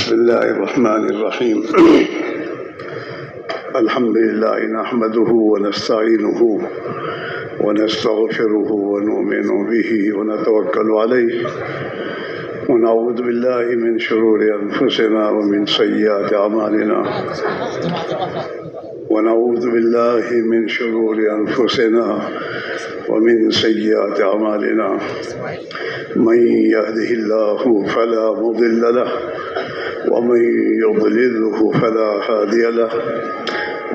بسم الله الرحمن الرحيم الحمد لله نحمده ونستعينه ونستغفره ونؤمن به ونتوكل عليه ونعوذ بالله من شرور أنفسنا ومن سيئات أعمالنا ونعوذ بالله من شرور أنفسنا ومن سيئات أعمالنا من يهده الله فلا مضل له ومن يضلله فلا هادي له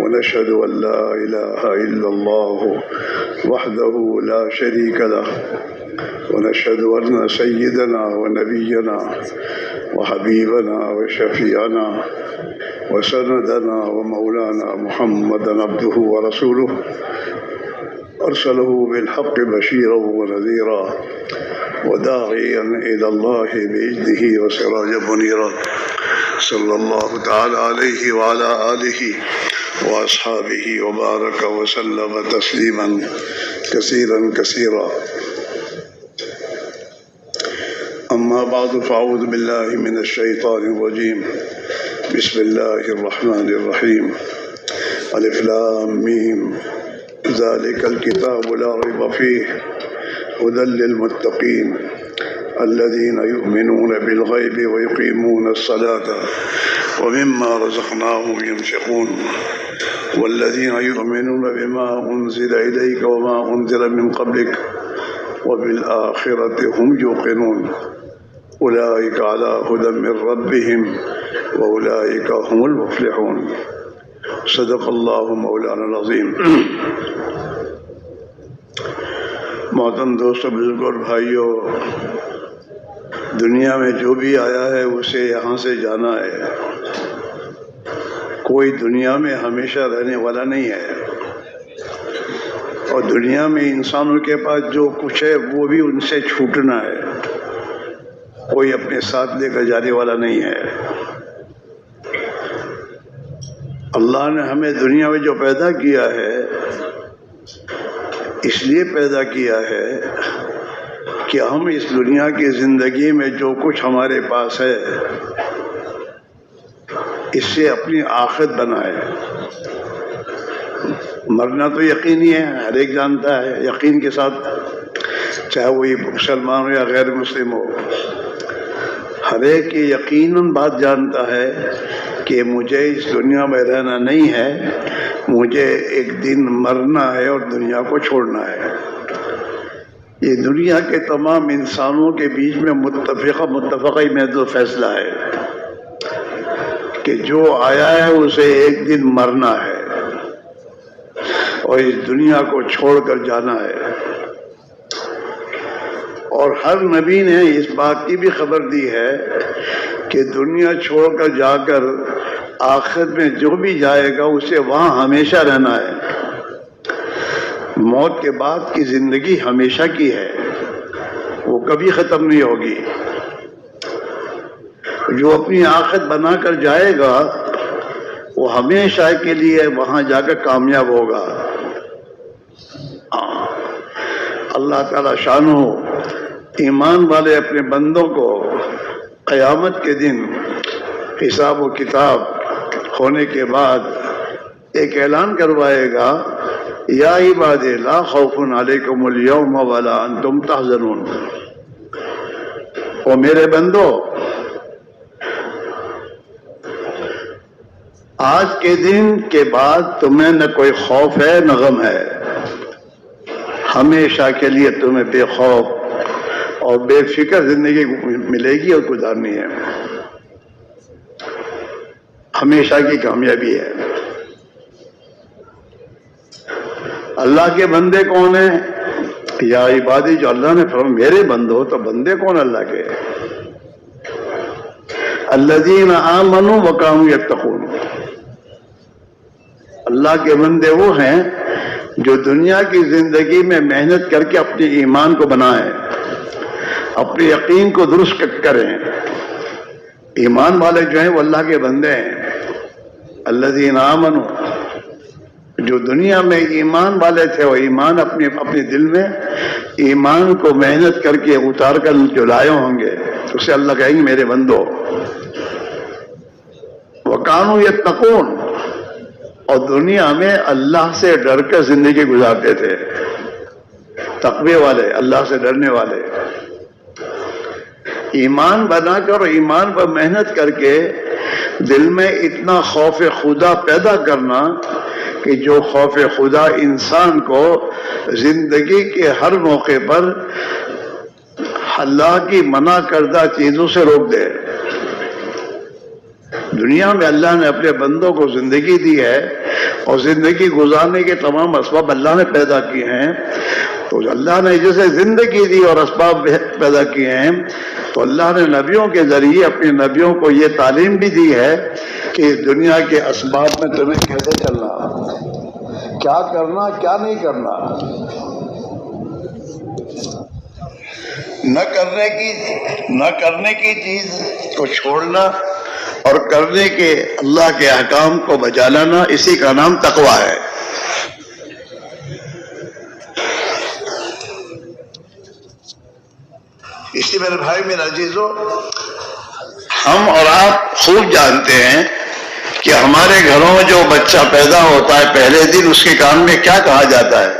ونشهد أن لا إله إلا الله وحده لا شريك له ونشهد أن سيدنا ونبينا وحبيبنا وشفيعنا وسندنا ومولانا محمدا عبده ورسوله أرسله بالحق بشيرا ونذيرا وداعيا إلى الله بإذنه وسراجا منيرا صلى الله تعالى عليه وعلى آله وأصحابه وبارك وسلم تسليما كثيرا كثيرا. أما بعد فأعوذ بالله من الشيطان الرجيم. بسم الله الرحمن الرحيم. ألف لام ميم ذلك الكتاب لا ريب فيه هدى للمتقين الذين يؤمنون بالغيب ويقيمون الصلاة ومما رزقناهم ينفقون والذين يؤمنون بما أنزل إليك وما أنزل من قبلك وبالآخرة هم يوقنون أولئك على هدى من ربهم وأولئك هم المفلحون. صدق الله مولانا العظیم. محترم دوستو، بزرگوں اور بھائیوں، دنیا میں جو بھی آیا ہے اسے یہاں سے جانا ہے. کوئی دنیا میں ہمیشہ رہنے والا نہیں ہے، اور دنیا میں انسانوں کے پاس جو کچھ ہے وہ بھی ان سے چھوٹنا ہے. کوئی اپنے ساتھ لے کر جانے والا نہیں ہے. اللہ نے ہمیں دنیا میں جو پیدا کیا ہے اس لیے پیدا کیا ہے کہ ہم اس دنیا کی زندگی میں جو کچھ ہمارے پاس ہے اس سے اپنی آخرت بنائے. مرنا تو یقینی ہے، ہر ایک جانتا ہے یقین کے ساتھ، چاہے وہ مسلمان ہو یا غیر مسلم ہو. ہر ایک یہ یقیناً بات جانتا ہے کہ مجھے اس دنیا میں رہنا نہیں ہے، مجھے ایک دن مرنا ہے اور دنیا کو چھوڑنا ہے. یہ دنیا کے تمام انسانوں کے بیچ میں متفقہ میں تو فیصلہ ہے کہ جو آیا ہے اسے ایک دن مرنا ہے اور اس دنیا کو چھوڑ کر جانا ہے. اور ہر نبی نے اس بات کی بھی خبر دی ہے کہ دنیا چھوڑ کر جا کر آخرت میں جو بھی جائے گا اسے وہاں ہمیشہ رہنا ہے. موت کے بعد کی زندگی ہمیشہ کی ہے، وہ کبھی ختم نہیں ہوگی. جو اپنی آخرت بنا کر جائے گا وہ ہمیشہ کے لیے وہاں جا کر کامیاب ہوگا. اللہ تعالی شانہ ایمان والے اپنے بندوں کو قیامت کے دن حساب و کتاب ہونے کے بعد ایک اعلان کروائے گا، یا عباد لا خوف علیکم اليوم ولا انتم تحزنون. او میرے بندو، آج کے دن کے بعد تمہیں نہ کوئی خوف ہے نہ غم ہے. ہمیشہ کے لیے تمہیں بے خوف اور بے فکر زندگی ملے گی اور گزارنی ہے. ہمیشہ کی کامیابی ہے. اللہ کے بندے کون ہیں؟ یا عبادی، جو اللہ نے فرمایا میرے بندو، تو بندے کون اللہ کے؟ الذین آمنوا وکانوا یتقون. اللہ کے بندے وہ ہیں جو دنیا کی زندگی میں محنت کر کے اپنے ایمان کو بنائیں، اپنے یقین کو درست کریں. ایمان والے جو ہیں وہ اللہ کے بندے ہیں. الذین آمنوا، جو دنیا میں ایمان والے تھے وہ ایمان اپنے دل میں ایمان کو محنت کر کے اتار کر جو لائے ہوں گے اسے اللہ کہیں گے میرے بندو. وَكَانُوا يَتَّقُونَ، اور دنیا میں اللہ سے ڈر کر زندگی گزارتے تھے، تقوی والے، اللہ سے ڈرنے والے، ایمان بنا کر اور ایمان پر محنت کر کے دل میں اتنا خوف خدا پیدا کرنا کہ جو خوف خدا انسان کو زندگی کے ہر موقع پر اللہ کی منع کردہ چیزوں سے روک دے۔ دنیا میں اللہ نے اپنے بندوں کو زندگی دی ہے اور زندگی گزارنے کے تمام اسباب اللہ نے پیدا کیے ہیں، تو اللہ نے جیسے زندگی دی اور اسباب پیدا کیے ہیں، تو اللہ نے نبیوں کے ذریعے اپنے نبیوں کو یہ تعلیم بھی دی ہے کہ دنیا کے اسباب میں تمہیں کیسے چلنا، کیا کرنا، کیا نہیں کرنا، نہ کرنے کی چیز کو چھوڑنا اور کرنے کے اللہ کے احکام کو بجا لانا، اسی کا نام تقویٰ ہے۔ اس لیے میرے بھائی، میرے عزیزو، ہم اور آپ خوب جانتے ہیں کہ ہمارے گھروں میں جو بچہ پیدا ہوتا ہے پہلے دن اس کے کان میں کیا کہا جاتا ہے؟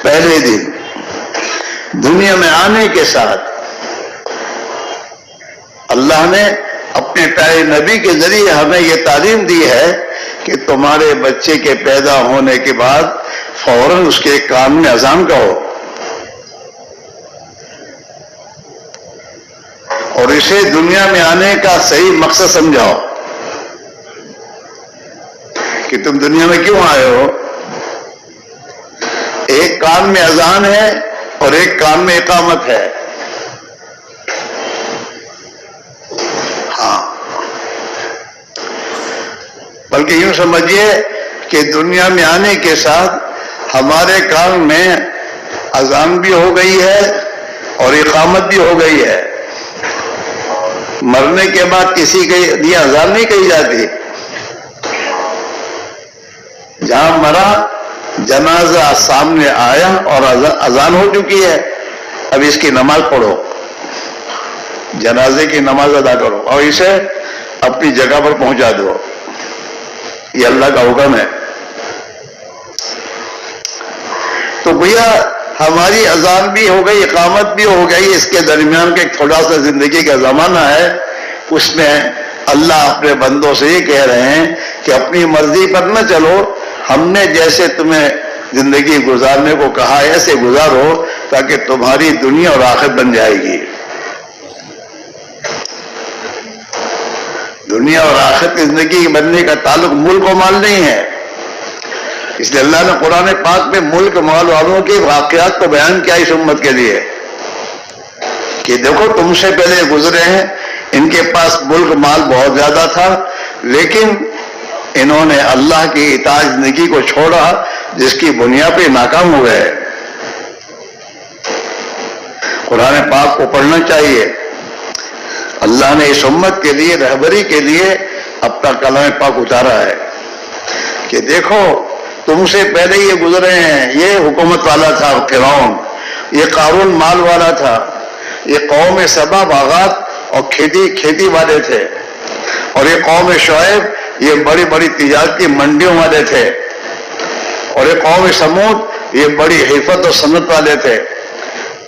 پہلے دن دنیا میں آنے کے ساتھ اللہ نے اپنے پیارے نبی کے ذریعے ہمیں یہ تعلیم دی ہے کہ تمہارے بچے کے پیدا ہونے کے بعد فوراً اس کے کان میں اذان کہو اور اسے دنیا میں آنے کا صحیح مقصد سمجھاؤ کہ تم دنیا میں کیوں آئے ہو۔ ایک کان میں اذان ہے اور ایک کان میں اقامت ہے۔ ہاں، بلکہ یوں سمجھیے کہ دنیا میں آنے کے ساتھ ہمارے کان میں اذان بھی ہو گئی ہے اور اقامت بھی ہو گئی ہے۔ مرنے کے بعد کسی کے لیے اذان نہیں کہی جاتی، جہاں مرا جنازہ سامنے آیا اور اذان ہو چکی ہے، اب اس کی نماز پڑھو، جنازے کی نماز ادا کرو اور اسے اپنی جگہ پر پہنچا دو، یہ اللہ کا حکم ہے۔ تو بھیا ہماری اذان بھی ہو گئی، اقامت بھی ہو گئی، اس کے درمیان کا ایک تھوڑا سا زندگی کا زمانہ ہے، اس میں اللہ اپنے بندوں سے یہ کہہ رہے ہیں کہ اپنی مرضی پر نہ چلو، ہم نے جیسے تمہیں زندگی گزارنے کو کہا ہے ایسے گزارو تاکہ تمہاری دنیا اور آخرت بن جائے گی۔ دنیا اور آخرت کی زندگی بننے کا تعلق ملک و مال نہیں ہے، اس لیے اللہ نے قرآن پاک میں ملک مال والوں کے واقعات کو بیان کیا اس امت کے لیے کہ دیکھو تم سے پہلے گزرے ہیں، ان کے پاس ملک مال بہت زیادہ تھا، لیکن انہوں نے اللہ کی اطاعت زندگی کو چھوڑا جس کی بنیاد پہ ناکام ہوئے۔ قرآن پاک کو پڑھنا چاہیے۔ اللہ نے اس امت کے لیے رہبری کے لیے اپنا کلام پاک اتارا ہے کہ دیکھو تم سے پہلے یہ گزرے ہیں، یہ حکومت والا تھا فرعون، یہ قارون مال والا تھا، یہ قوم سبا باغات اور کھیتی والے تھے، اور یہ قوم شعیب یہ بڑی بڑی تجارتی منڈیوں والے تھے، اور یہ قوم سمود یہ بڑی حرفت اور صنعت والے تھے۔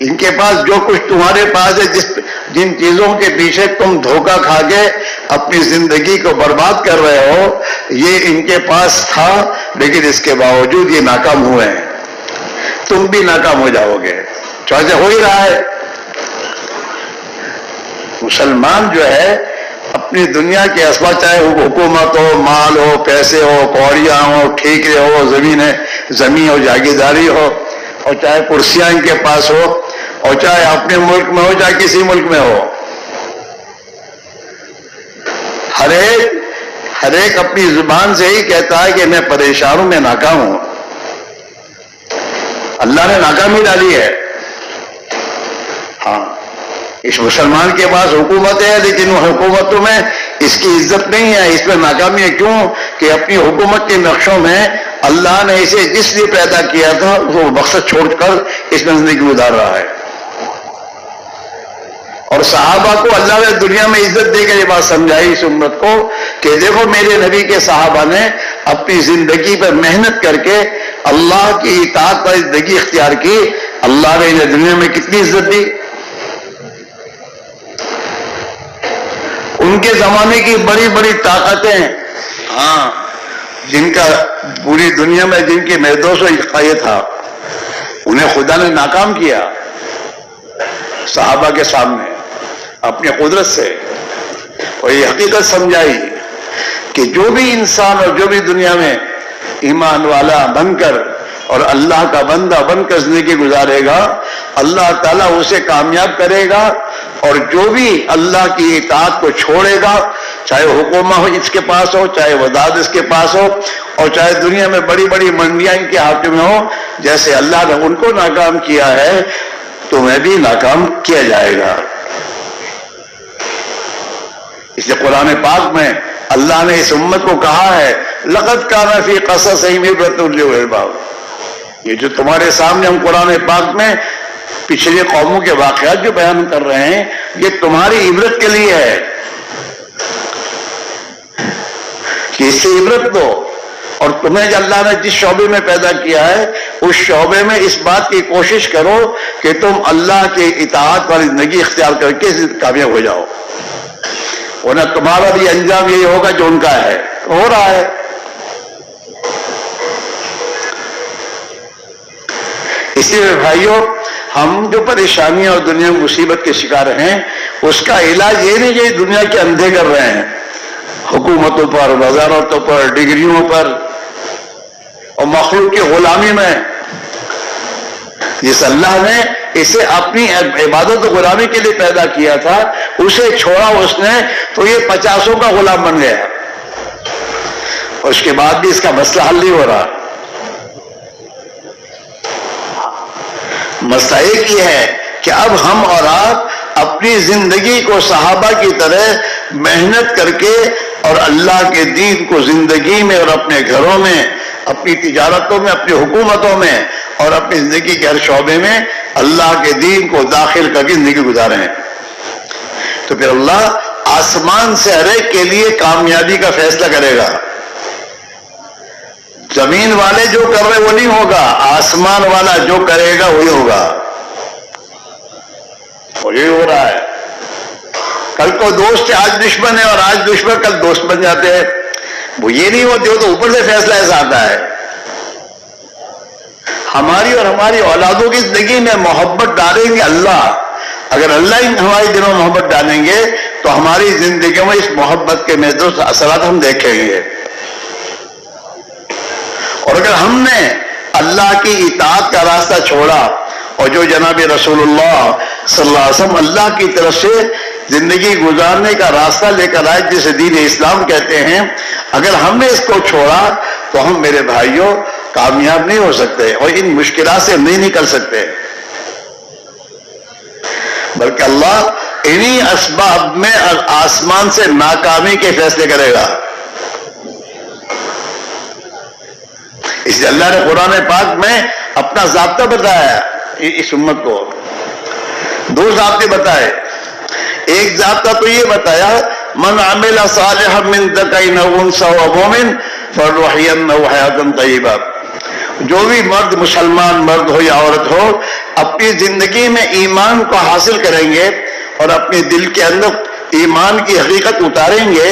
ان کے پاس جو کچھ تمہارے پاس ہے، جن چیزوں کے پیچھے تم دھوکہ کھا کے اپنی زندگی کو برباد کر رہے ہو، یہ ان کے پاس تھا، لیکن اس کے باوجود یہ ناکام ہوئے ہیں، تم بھی ناکام ہو جاؤ گے، چاہے ہو ہی رہا ہے۔ مسلمان جو ہے اپنی دنیا کے اسباب، چاہے حکومت ہو، مال ہو، پیسے ہو، کوڑیاں ہو، ٹھیکے ہو، زمین ہو، جاگیرداری ہو، اور چاہے کرسیاں ان کے پاس ہو، اور چاہے اپنے ملک میں ہو چاہے کسی ملک میں ہو، ہر ایک اپنی زبان سے ہی کہتا ہے کہ میں پریشان ہوں، میں ناکام ہوں۔ اللہ نے ناکامی ڈالی ہے۔ ہاں، اس مسلمان کے پاس حکومت ہے، لیکن وہ حکومتوں میں اس کی عزت نہیں ہے، اس میں ناکامی ہے۔ کیوں کہ اپنی حکومت کے نقشوں میں اللہ نے اسے جس لیے پیدا کیا تھا وہ مقصد چھوڑ کر اس میں زندگی گزار رہا ہے، اور صحابہ کو اللہ نے دنیا میں عزت دے کے یہ بات سمجھائی اس امت کو کہ دیکھو میرے نبی کے صحابہ نے اپنی زندگی پر محنت کر کے اللہ کی اطاعت پر زندگی اختیار کی، اللہ نے انہیں دنیا میں کتنی عزت دی۔ ان کے زمانے کی بڑی بڑی طاقتیں، ہاں، جن کا پوری دنیا میں جن کی مہدوش و اقتدار تھا، انہیں خدا نے ناکام کیا صحابہ کے سامنے اپنی قدرت سے، اور یہ حقیقت سمجھائی کہ جو بھی انسان اور جو بھی دنیا میں ایمان والا بن کر اور اللہ کا بندہ بن کر زندگی گزارے گا، اللہ تعالیٰ اسے کامیاب کرے گا، اور جو بھی اللہ کی اطاعت کو چھوڑے گا، چاہے حکومت ہو اس کے پاس ہو، چاہے وزارت اس کے پاس ہو، اور چاہے دنیا میں بڑی بڑی منڈیاں ان کے ہاتھ میں ہوں، جیسے اللہ نے ان کو ناکام کیا ہے تمہیں بھی ناکام کیا جائے گا۔ اس لیے قرآن پاک میں اللہ نے اس امت کو کہا ہے لقد کان فی قصصہم عبرۃ لأولی الالباب۔ یہ جو تمہارے سامنے ہم قرآن پاک میں پچھلی قوموں کے واقعات جو بیان کر رہے ہیں، یہ تمہاری عبرت کے لیے ہے کہ اس سے عبرت دو، اور تمہیں جو اللہ نے جس شعبے میں پیدا کیا ہے اس شعبے میں اس بات کی کوشش کرو کہ تم اللہ کے اطاعت والی زندگی اختیار کر کے کامیاب ہو جاؤ، ورنہ تمہارا بھی انجام یہی ہوگا جو ان کا ہے، ہو رہا ہے۔ اسی لیے بھائیوں، ہم جو پریشانیاں اور دنیا میں مصیبت کے شکار ہیں، اس کا علاج یہ نہیں کہ دنیا کے اندھے کر رہے ہیں حکومتوں پر، وزارتوں پر، ڈگریوں پر اور مخلوق کی غلامی میں۔ جس اللہ نے اسے اپنی عبادت و غلامی کے لیے پیدا کیا تھا، اسے چھوڑا اس نے تو یہ 50 کا غلام بن گیا، اور اس کے بعد بھی اس کا مسئلہ حل نہیں ہو رہا۔ مسئلہ ایک ہی ہے کہ اب ہم اور آپ اپنی زندگی کو صحابہ کی طرح محنت کر کے اور اللہ کے دین کو زندگی میں اور اپنے گھروں میں، اپنی تجارتوں میں، اپنی حکومتوں میں اور اپنی زندگی کے ہر شعبے میں اللہ کے دین کو داخل کر کے زندگی گزاریں، تو پھر اللہ آسمان سے ہر ایک کے لیے کامیابی کا فیصلہ کرے گا۔ زمین والے جو کر رہے وہ نہیں ہوگا، آسمان والا جو کرے گا وہی ہوگا، اور یہی ہو رہا ہے۔ کل کو دوست ہے آج دشمن ہے، اور آج دشمن کل دوست بن جاتے ہیں، وہ یہ نہیں ہوتے، وہ تو اوپر سے فیصلہ ایسا آتا ہے۔ ہماری اور ہماری اولادوں کی زندگی میں محبت ڈالیں گے اللہ، اگر اللہ ہمارے دلوں میں محبت ڈالیں گے تو ہماری زندگیوں میں اس محبت کے محدود اثرات ہم دیکھیں گے، اور اگر ہم نے اللہ کی اطاعت کا راستہ چھوڑا اور جو جناب رسول اللہ صلی اللہ علیہ وسلم اللہ کی طرف سے زندگی گزارنے کا راستہ لے کر آئے جسے دین اسلام کہتے ہیں، اگر ہم نے اس کو چھوڑا تو ہم میرے بھائیوں کامیاب نہیں ہو سکتے اور ان مشکلات سے نہیں نکل سکتے، بلکہ اللہ انہی اسباب میں آسمان سے ناکامی کے فیصلے کرے گا۔ اس لیے اللہ نے قرآن پاک میں اپنا ضابطہ بتایا اس امت کو، 2 ضابطے بتائے۔ ایک ضابطہ تو یہ بتایا من عمل صالحا من ذکر او انثى وهو مؤمن فلنحيينه حیاة طیبہ، جو بھی مرد مسلمان مرد ہو یا عورت ہو اپنی زندگی میں ایمان کو حاصل کریں گے اور اپنے دل کے اندر ایمان کی حقیقت اتاریں گے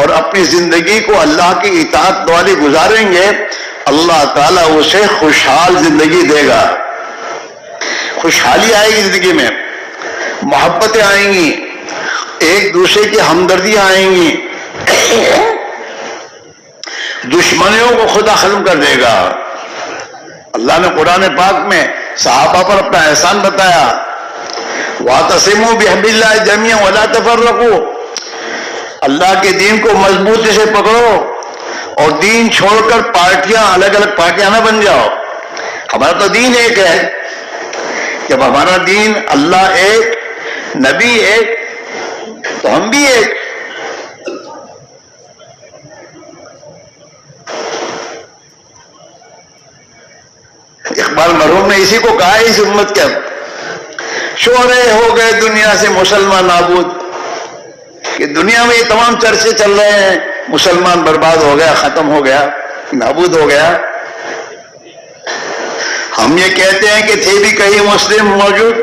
اور اپنی زندگی کو اللہ کی اطاعت والی گزاریں گے، اللہ تعالیٰ اسے خوشحال زندگی دے گا، خوشحالی آئے گی زندگی میں، محبتیں آئیں گی، ایک دوسرے کی ہمدردیاں آئیں گی، دشمنیوں کو خدا ختم کر دے گا۔ اللہ نے قرآن پاک میں صحابہ پر اپنا احسان بتایا، وَاعْتَصِمُوا بِحَبْلِ اللَّهِ جَمِيعًا وَلَا تَفَرَّقُوا، اللہ کے دین کو مضبوطی سے پکڑو اور دین چھوڑ کر پارٹیاں الگ الگ پارٹیاں نہ بن جاؤ۔ ہمارا تو دین ایک ہے، جب ہمارا دین اللہ ایک، نبی ایک، تو ہم بھی ایک۔ اقبال مرحوم نے اسی کو کہا ہے اس امت کے، شعرے ہو گئے دنیا سے مسلمان نابود، کہ دنیا میں یہ تمام چرچے چل رہے ہیں مسلمان برباد ہو گیا، ختم ہو گیا، نابود ہو گیا۔ ہم یہ کہتے ہیں کہ تھے بھی کئی مسلم موجود،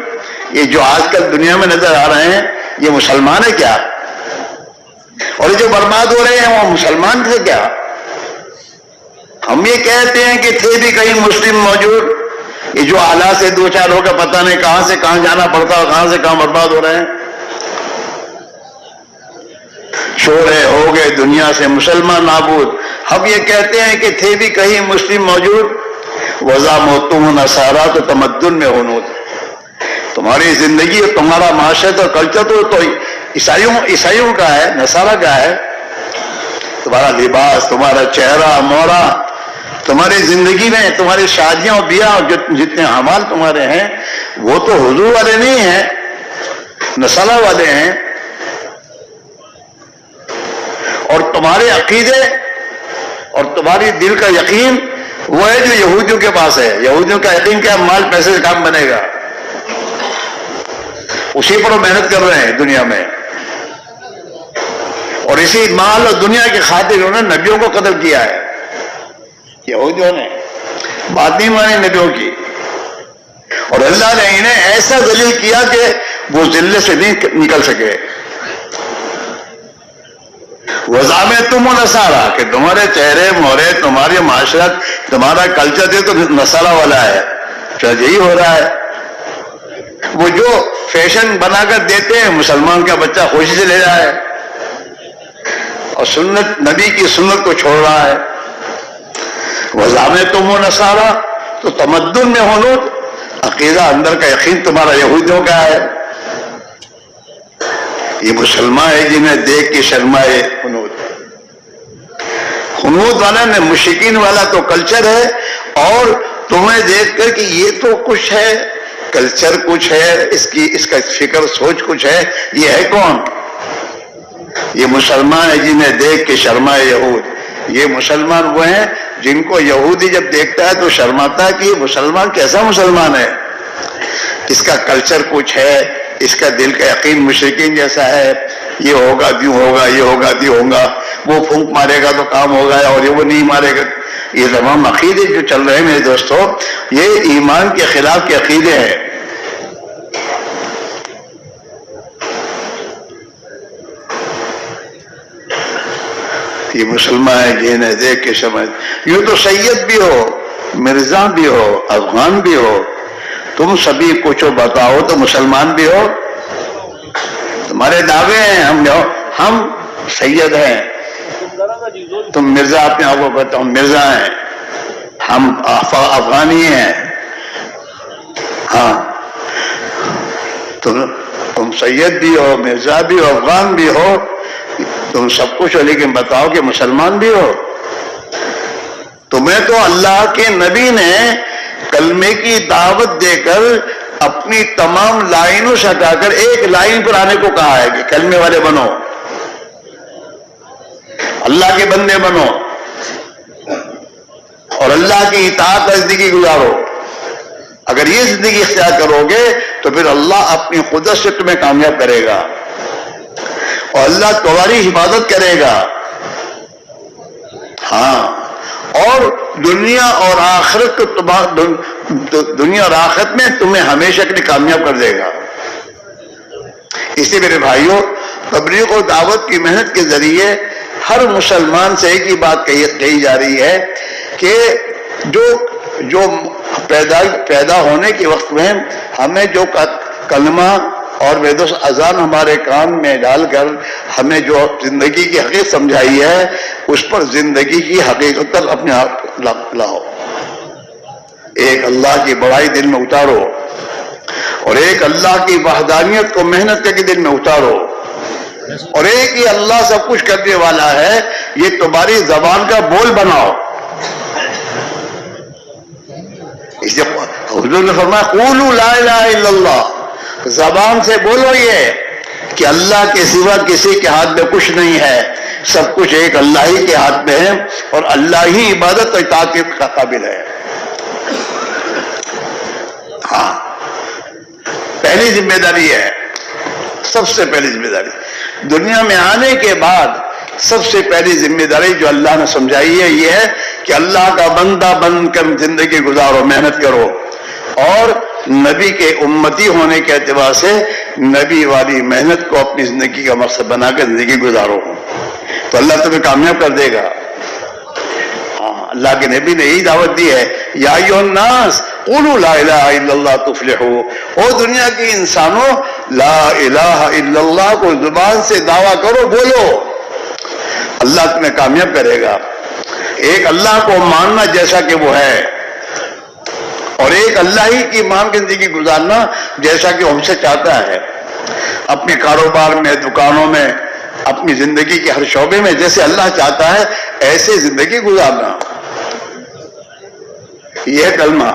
یہ جو آج کل دنیا میں نظر آ رہے ہیں یہ مسلمان ہے کیا؟ اور جو برباد ہو رہے ہیں وہ مسلمان تھے کیا؟ ہم یہ کہتے ہیں کہ تھے بھی کئی مسلم موجود، یہ جو حالات سے دو چار ہو کر پتہ نہیں کہاں سے کہاں جانا پڑتا اور کہاں سے کہاں برباد ہو رہے ہیں۔ شعرے ہو گئے دنیا سے مسلمان نابود، ہم یہ کہتے ہیں کہ تھے بھی کہیں مسلم موجود، وَإِذَا مُتُّمْ نَصَارَىٰ تو تمدن میں ہنود، تمہاری زندگی اور تمہارا معاشرت اور کلچر تو عیسائیوں کا ہے، نصارہ کا ہے، تمہارا لباس، تمہارا چہرہ موڑا، تمہاری زندگی میں تمہاری شادیاں اور بیاہ جتنے اعمال تمہارے ہیں وہ تو حضور والے نہیں ہیں، نصارہ والے ہیں۔ اور تمہارے عقیدے اور تمہاری دل کا یقین وہ ہے جو یہودیوں کے پاس ہے۔ یہودیوں کا یقین کیا؟ مال پیسے سے کام بنے گا، اسی پر وہ محنت کر رہے ہیں دنیا میں، اور اسی مال اور دنیا کی خاطر انہوں نے نبیوں کو قتل کیا ہے۔ یہودیوں نے بات نہیں مانی نبیوں کی، اور اللہ نے انہیں ایسا ذلیل کیا کہ وہ ذلت سے نہیں نکل سکے۔ وَزَعَمْتُمُ نَصَارَىٰ کہ تمہارے چہرے مہرے، تمہاری معاشرت، تمہارا کلچر تو نصارہ والا ہے، شاید یہی ہو رہا ہے۔ وہ جو فیشن بنا کر دیتے ہیں مسلمان کا بچہ خوشی سے لے رہا ہے، اور سنت نبی کی سنت کو چھوڑ رہا ہے۔ وَزَعَمْتُمُ نَصَارَىٰ تو تمدن میں ہنود، عقیدہ اندر کا یقین تمہارا یہودیوں کا ہے۔ یہ مسلمان ہے جنہیں دیکھ کے شرمائے ہنود۔ ہنود والا نے مشرکین والا تو کلچر ہے، اور تمہیں دیکھ کر کہ یہ تو کچھ ہے، کلچر کچھ ہے، اس کا فکر سوچ کچھ ہے، یہ ہے کون؟ یہ مسلمان ہے جنہیں دیکھ کے شرمائے یہود۔ یہ مسلمان وہ ہیں جن کو یہودی جب دیکھتا ہے تو شرماتا ہے کہ یہ مسلمان کیسا مسلمان ہے، اس کا کلچر کچھ ہے، اس کا دل کا یقین مشرکین جیسا ہے، یہ ہوگا دیوں ہوگا، یہ ہوگا دیوں ہوگا، وہ پھونک مارے گا تو کام ہوگا اور یہ وہ نہیں مارے گا۔ یہ تمام عقیدے جو چل رہے ہیں میرے دوستو، یہ ایمان کے خلاف کے عقیدے ہیں۔ یہ مسلمان ہے جنہیں دیکھ کے سمجھ، یوں تو سید بھی ہو، مرزا بھی ہو، افغان بھی ہو، تم سبھی کچھ بتاؤ تو مسلمان بھی ہو۔ تمہارے دعوے ہیں ہم سید ہیں، تم مرزا اپنے آپ کو کہتے ہم مرزا ہیں، ہم افغانی ہیں، ہاں تم سید بھی ہو، مرزا بھی ہو، افغان بھی ہو، تم سب کچھ ہو، لیکن بتاؤ کہ مسلمان بھی ہو۔ تمہیں تو اللہ کے نبی نے کلمے کی دعوت دے کر اپنی تمام لائنوں سے ہٹا کر ایک لائن پر آنے کو کہا ہے کہ کلمے والے بنو، اللہ کے بندے بنو، اور اللہ کی اطاعت کا زندگی گزارو۔ اگر یہ زندگی اختیار کرو گے تو پھر اللہ اپنی قدرت سے تمہیں کامیاب کرے گا، اور اللہ تمہاری حفاظت کرے گا، ہاں، اور دنیا اور آخرت میں تمہیں ہمیشہ کے لیے کامیاب کر دے گا۔ اسی میرے بھائیوں، تبلیغ و دعوت کی محنت کے ذریعے ہر مسلمان سے ایک ہی بات کہی جا رہی ہے کہ جو پیدا ہونے کے وقت میں ہمیں جو کلمہ اور بیدوس اذان ہمارے کان میں ڈال کر ہمیں جو زندگی کی حقیقت سمجھائی ہے، اس پر زندگی کی حقیقت تک اپنے آپ لاؤ۔ ایک اللہ کی بڑائی دل میں اتارو، اور ایک اللہ کی وحدانیت کو محنت کر کے دل میں اتارو، اور ایک ہی اللہ سب کچھ کرنے والا ہے، یہ تمہاری زبان کا بول بناؤ۔ اس لیے حضور نے فرمایا قولوا لا الہ الا اللہ، زبان سے بولو یہ کہ اللہ کے سوا کسی کے ہاتھ میں کچھ نہیں ہے، سب کچھ ایک اللہ ہی کے ہاتھ میں ہے، اور اللہ ہی عبادت اور اطاعت کا قابل ہے۔ ہاں، پہلی ذمہ داری ہے، سب سے پہلی ذمہ داری دنیا میں آنے کے بعد سب سے پہلی ذمہ داری جو اللہ نے سمجھائی ہے یہ ہے کہ اللہ کا بندہ بن کر زندگی گزارو، محنت کرو، اور نبی کے امتی ہونے کے اعتبار سے نبی والی محنت کو اپنی زندگی کا مقصد بنا کر زندگی گزارو، تو اللہ تمہیں کامیاب کر دے گا۔ اللہ کے نبی نے یہی دعوت دی ہے، یا ایھا الناس قولوا لا الہ الا اللہ تفلحوا، او دنیا کے انسانوں لا الہ الا اللہ کو زبان سے دعویٰ کرو، بولو، اللہ تمہیں کامیاب کرے گا۔ ایک اللہ کو ماننا جیسا کہ وہ ہے، اور ایک اللہ ہی کی مان کی زندگی گزارنا جیسا کہ ہم سے چاہتا ہے، اپنے کاروبار میں، دکانوں میں، اپنی زندگی کے ہر شعبے میں جیسے اللہ چاہتا ہے ایسے زندگی گزارنا۔ یہ کلمہ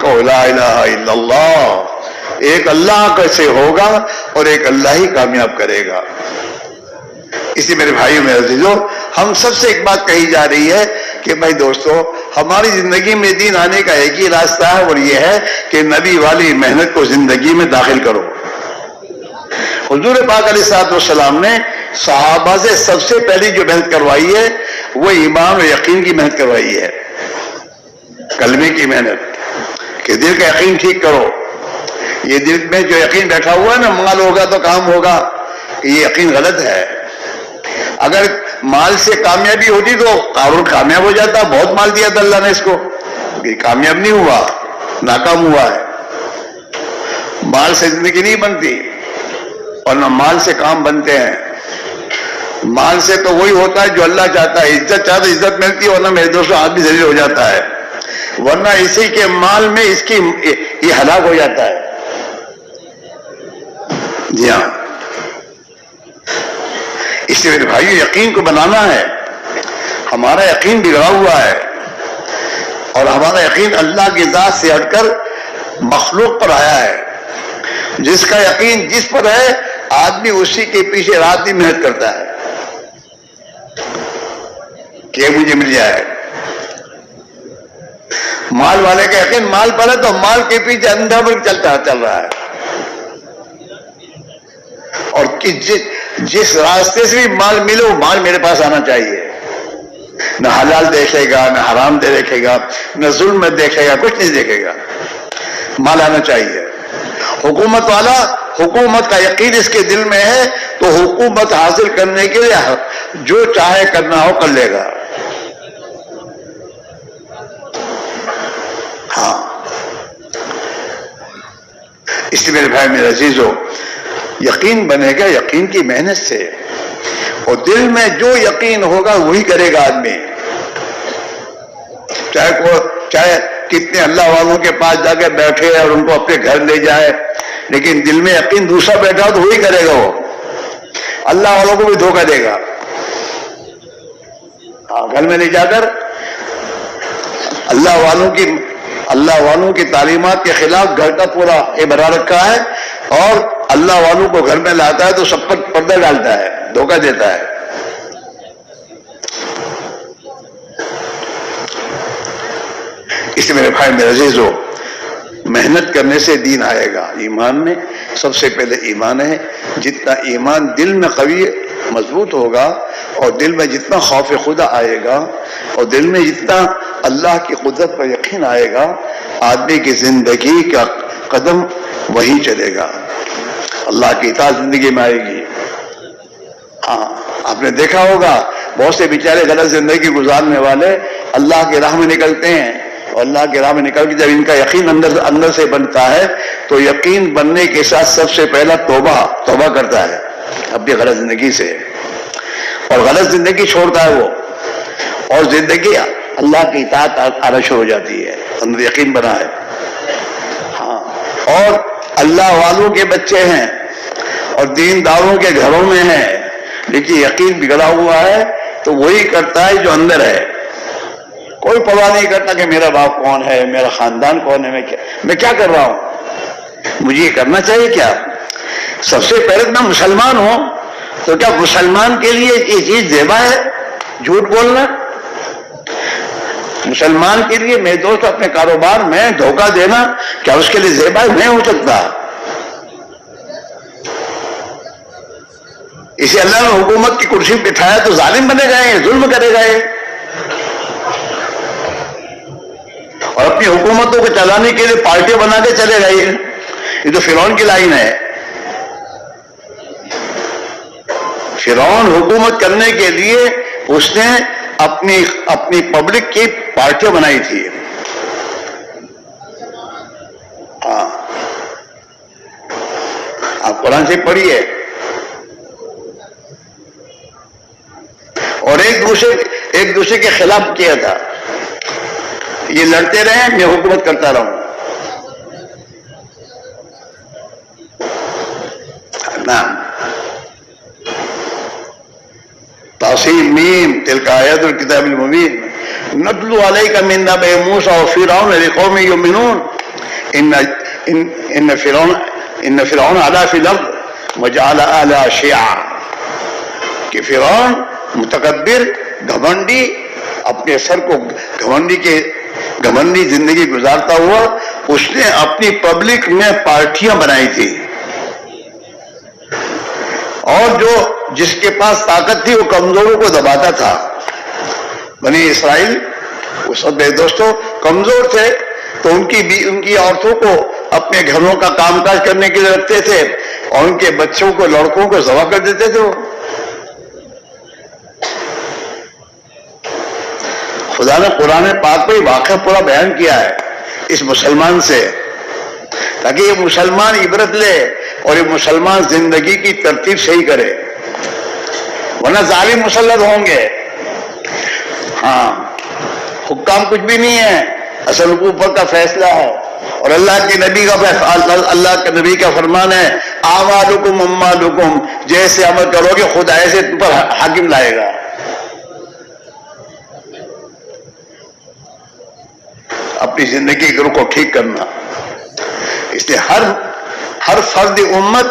کہو لا الہ الا اللہ، ایک اللہ کیسے ہوگا اور ایک اللہ ہی کامیاب کرے گا۔ اسی میرے بھائیوں میرے عزیزوں، ہم سب سے ایک بات کہی جا رہی ہے کہ بھائی دوستو، ہماری زندگی میں دین آنے کا ایک ہی راستہ ہے، اور یہ ہے کہ نبی والی محنت کو زندگی میں داخل کرو۔ حضور پاک علیہ الصلوۃ والسلام نے صحابہ سے سب سے پہلی جو محنت کروائی ہے وہ ایمان و یقین کی محنت کروائی ہے، کلمے کی محنت، کہ دل کا یقین ٹھیک کرو۔ یہ دل میں جو یقین بیٹھا ہوا ہے نا، مال ہوگا تو کام ہوگا، یہ یقین غلط ہے۔ اگر مال سے کامیابی ہوتی تو قارون کامیاب ہو جاتا، بہت مال دیا تھا اللہ نے اس کو، یہ کامیاب نہیں ہوا، ناکام ہوا ہے۔ مال سے زندگی نہیں بنتی، اور نہ مال سے کام بنتے ہیں۔ مال سے تو وہی ہوتا ہے جو اللہ چاہتا ہے، عزت چاہتا ہے عزت ملتی ہے، ورنہ میرے دوستوں آدمی ذلیل ہو جاتا ہے، ورنہ اسی کے مال میں اس کی یہ ہلاک ہو جاتا ہے۔ جی ہاں، اس لیے میرے بھائیو یقین کو بنانا ہے۔ ہمارا یقین بگڑا ہوا ہے، اور ہمارا یقین اللہ کی ذات سے ہٹ کر مخلوق پر آیا ہے۔ جس کا یقین جس پر ہے آدمی اسی کے پیچھے رات دن محنت کرتا ہے کہ مجھے مل جائے۔ مال والے کا یقین مال پر ہے تو مال کے پیچھے اندھا بن چل رہا ہے، اور جس راستے سے بھی مال ملے وہ مال میرے پاس آنا چاہیے، نہ حلال دیکھے گا، نہ حرام دیکھے گا، نہ ظلم دیکھے گا، کچھ نہیں دیکھے گا، مال آنا چاہیے۔ حکومت والا، حکومت کا یقین اس کے دل میں ہے تو حکومت حاصل کرنے کے لیے جو چاہے کرنا ہو کر لے گا۔ ہاں، اس لیے میرے بھائی میرے عزیزو، یقین بنے گا یقین کی محنت سے، اور دل میں جو یقین ہوگا وہی کرے گا آدمی، چاہے کتنے اللہ والوں کے پاس جا کے بیٹھے اور ان کو اپنے گھر لے جائے، لیکن دل میں یقین دوسرا بیٹھا ہو تو وہی کرے گا، وہ اللہ والوں کو بھی دھوکہ دے گا۔ گھر میں لے جا کر اللہ والوں کی تعلیمات کے خلاف گھر کا پورا یہ بنا رکھا ہے، اور اللہ والوں کو گھر میں لاتا ہے تو سب پر پردہ ڈالتا ہے، دھوکہ دیتا ہے۔ اس لیے میرے بھائی میرے عزیزو، محنت کرنے سے دین آئے گا۔ ایمان میں سب سے پہلے ایمان ہے، جتنا ایمان دل میں قوی مضبوط ہوگا، اور دل میں جتنا خوف خدا آئے گا، اور دل میں جتنا اللہ کی قدرت پر یقین آئے گا، آدمی کی زندگی کا قدم وہی چلے گا، اللہ کی اطاعت زندگی میں آئے گی۔ ہاں، آپ نے دیکھا ہوگا بہت سے بیچارے غلط زندگی گزارنے والے اللہ کی راہ میں نکلتے ہیں، اور اللہ کی راہ میں نکل کے جب ان کا یقین اندر سے بنتا ہے تو یقین بننے کے ساتھ سب سے پہلا توبہ کرتا ہے اپنی غلط زندگی سے، اور غلط زندگی چھوڑتا ہے وہ، اور زندگی اللہ کی اطاعت آنا شروع ہو جاتی ہے، اندر یقین بنا ہے۔ ہاں، اور اللہ والوں کے بچے ہیں اور دینداروں کے گھروں میں ہیں، لیکن یقین بگڑا ہوا ہے تو وہی کرتا ہے جو اندر ہے۔ کوئی پرواہ نہیں کرتا کہ میرا باپ کون ہے، میرا خاندان کون ہے، میں کیا کر رہا ہوں، مجھے یہ کرنا چاہیے کیا۔ سب سے پہلے میں مسلمان ہوں، تو کیا مسلمان کے لیے یہ چیز زیبا ہے جھوٹ بولنا؟ مسلمان کے لیے میرے دوست اپنے کاروبار میں دھوکہ دینا کیا اس کے لیے زیبا نہیں ہو سکتا؟ اسے اللہ نے حکومت کی کرسی پہ بٹھایا تو ظالم بنے گئے، ظلم کرے گئے، اور اپنی حکومتوں کو چلانے کے لیے پارٹیاں بنا کے چلے گئے۔ یہ تو فرعون کی لائن ہے۔ فرعون حکومت کرنے کے لیے اس نے اپنی پبلک کی پارٹیاں بنائی تھی۔ ہاں، آپ قرآن سے پڑھیے، اور ایک دوسرے کے خلاف کیا تھا، یہ لڑتے رہے، میں حکومت کرتا رہوں۔ نعم، تاصیل میم تلک آیات الکتاب المبین نتلو علیک من نبأ موسیٰ وفرعون لقوم یؤمنون ان فرعون علا فی الارض وجعل اہلہا شیعا، کہ فرعون متکبر، گھمنڈی، اپنے سر کو گھمنڈی زندگی گزارتا ہوا، اس نے اپنی پبلک میں پارٹیاں بنائی تھی، اور جس کے پاس طاقت تھی وہ کمزوروں کو دباتا تھا۔ بنی اسرائیل اس وقت میرے دوستوں کمزور تھے، تو ان کی عورتوں کو اپنے گھروں کا کام کاج کرنے کے لیے رکھتے تھے، اور ان کے بچوں کو، لڑکوں کو ذبح کر دیتے تھے۔ وہ خدا نے قرآن پاک میں واقعہ پورا بیان کیا ہے اس مسلمان سے، تاکہ یہ مسلمان عبرت لے اور یہ مسلمان زندگی کی ترتیب صحیح کرے، ورنہ ظالم مسلط ہوں گے۔ ہاں، حکام کچھ بھی نہیں ہے، اصل اوپر کا فیصلہ ہے، اور اللہ کے نبی کا فرمان ہے، اعمالکم اموالکم، جیسے عمل کرو گے خدا ایسے تم پر حاکم لائے گا۔ اپنی زندگی کے رخ کو ٹھیک کرنا، اس لیے ہر فرد امت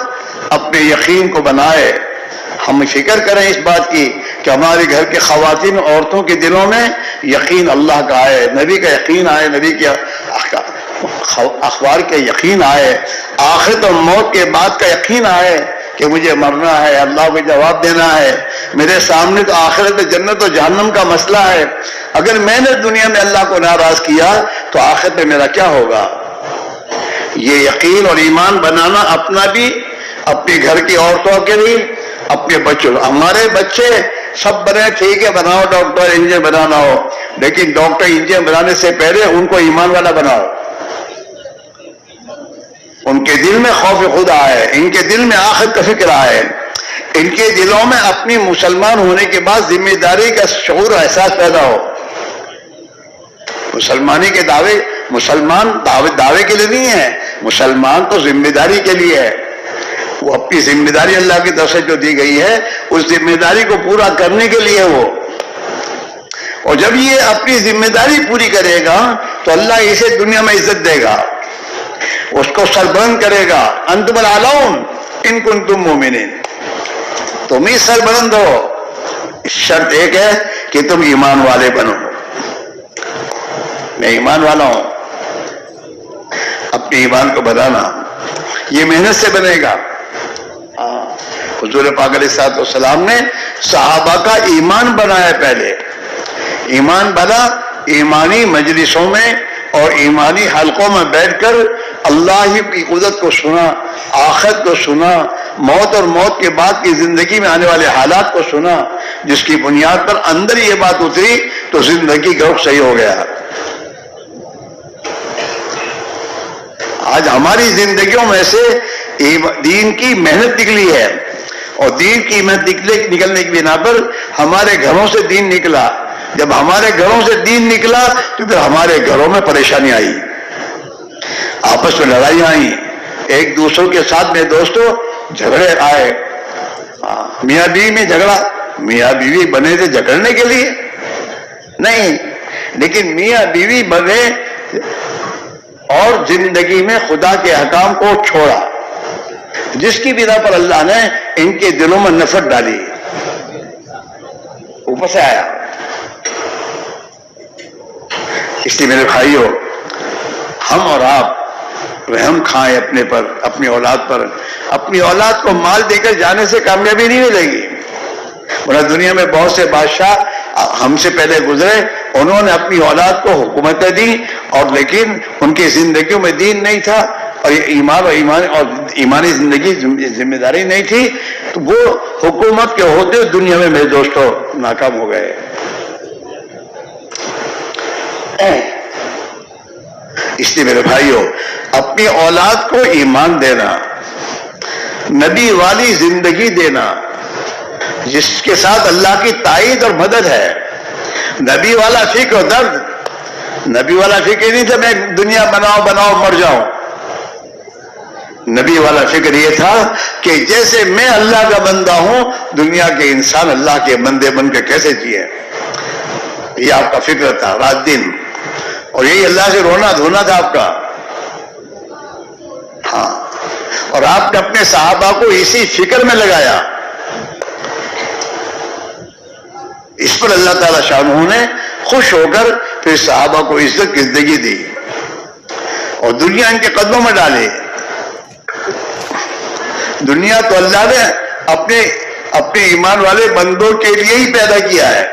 اپنے یقین کو بنائے۔ ہم فکر کریں اس بات کی کہ ہمارے گھر کے خواتین عورتوں کے دلوں میں یقین اللہ کا آئے، نبی کا یقین آئے، نبی کے اخبار کا یقین آئے، آخرت اور موت کے بعد کا یقین آئے کہ مجھے مرنا ہے، اللہ کو جواب دینا ہے، میرے سامنے تو آخرت میں جنت و جہنم کا مسئلہ ہے۔ اگر میں نے دنیا میں اللہ کو ناراض کیا تو آخرت میں میرا کیا ہوگا؟ یہ یقین اور ایمان بنانا اپنا بھی، اپنے گھر کی عورتوں کے لیے، اپنے بچوں۔ ہمارے بچے سب بنے، ٹھیک ہے، بناؤ ڈاکٹر انجینئر بنانا ہو، لیکن ڈاکٹر انجینئر بنانے سے پہلے ان کو ایمان والا بناؤ، ان کے دل میں خوف خدا آئے، ان کے دل میں آخرت کا فکر آئے، ان کے دلوں میں اپنی مسلمان ہونے کے بعد ذمہ داری کا شعور اور احساس پیدا ہو۔ مسلمانی کے مسلمان دعوے کے لیے نہیں ہے، مسلمان تو ذمہ داری کے لیے ہے۔ وہ اپنی ذمہ داری اللہ کی طرف سے جو دی گئی ہے اس ذمہ داری کو پورا کرنے کے لیے وہ، اور جب یہ اپنی ذمہ داری پوری کرے گا تو اللہ اسے دنیا میں عزت دے گا، اس کو سربلند کرے گا۔ انتم الاعلون ان کنتم مومنین، تم ہی سربلند ہو، شرط ایک ہے کہ تم ایمان والے بنو۔ میں ایمان والا ہوں، اپنے ایمان کو بنانا یہ محنت سے بنے گا۔ حضور پاک علیہ الصلوۃ والسلام نے صحابہ کا ایمان بنایا، پہلے ایمان بنا، ایمانی مجلسوں میں اور ایمانی حلقوں میں بیٹھ کر اللہ ہی کی قدرت کو سنا، آخرت کو سنا، موت اور موت کے بعد کی زندگی میں آنے والے حالات کو سنا، جس کی بنیاد پر اندر یہ بات اتری تو زندگی کا رخ صحیح ہو گیا۔ آج ہماری زندگیوں میں سے دین کی محنت نکلی ہے، اور دین کی محنت نکلنے کی بنا پر ہمارے گھروں سے دین نکلا۔ جب ہمارے گھروں سے دین نکلا تو پھر ہمارے گھروں میں پریشانی آئی، آپس میں لڑائی آئی، ایک دوسروں کے ساتھ میں دوستوں جھگڑے آئے۔ میاں بیوی میں جھگڑا، میاں بیوی بنے تھے جھگڑنے کے لیے نہیں، لیکن میاں بیوی بنے اور زندگی میں خدا کے احکام کو چھوڑا، جس کی بنا پر اللہ نے ان کے دلوں میں نفرت ڈالی، اوپر سے آیا۔ اس لیے میرے بھائیوں، ہم اور آپ رحم کھائیں اپنے پر، اپنی اولاد پر. اپنی اولاد کو مال دے کر جانے سے کامیابی نہیں ملے گی. ورنہ دنیا میں بہت سے بادشاہ ہم سے پہلے گزرے، انہوں نے اپنی اولاد کو حکومتیں دی، اور لیکن ان کی زندگیوں میں دین نہیں تھا، اور ایمانی زندگی ذمہ داری نہیں تھی، تو وہ حکومت کے ہوتے دنیا میں میرے دوستوں ناکام ہو گئے. اس لیے میرے بھائیوں، اپنی اولاد کو ایمان دینا، نبی والی زندگی دینا، جس کے ساتھ اللہ کی تائید اور مدد ہے. نبی والا فکر و درد، نبی والا فکر نہیں تھا میں دنیا بناؤ مر جاؤں. نبی والا فکر یہ تھا کہ جیسے میں اللہ کا بندہ ہوں، دنیا کے انسان اللہ کے بندے بن کے کیسے جیے. یہ آپ کا فکر تھا رات دن، اور یہی اللہ سے رونا دھونا تھا آپ کا. ہاں، اور آپ نے اپنے صحابہ کو اسی فکر میں لگایا. اس پر اللہ تعالیٰ شانہ نے خوش ہو کر پھر صحابہ کو عزت کی زندگی دی اور دنیا ان کے قدموں میں ڈالی. دنیا تو اللہ نے اپنے ایمان والے بندوں کے لیے ہی پیدا کیا ہے.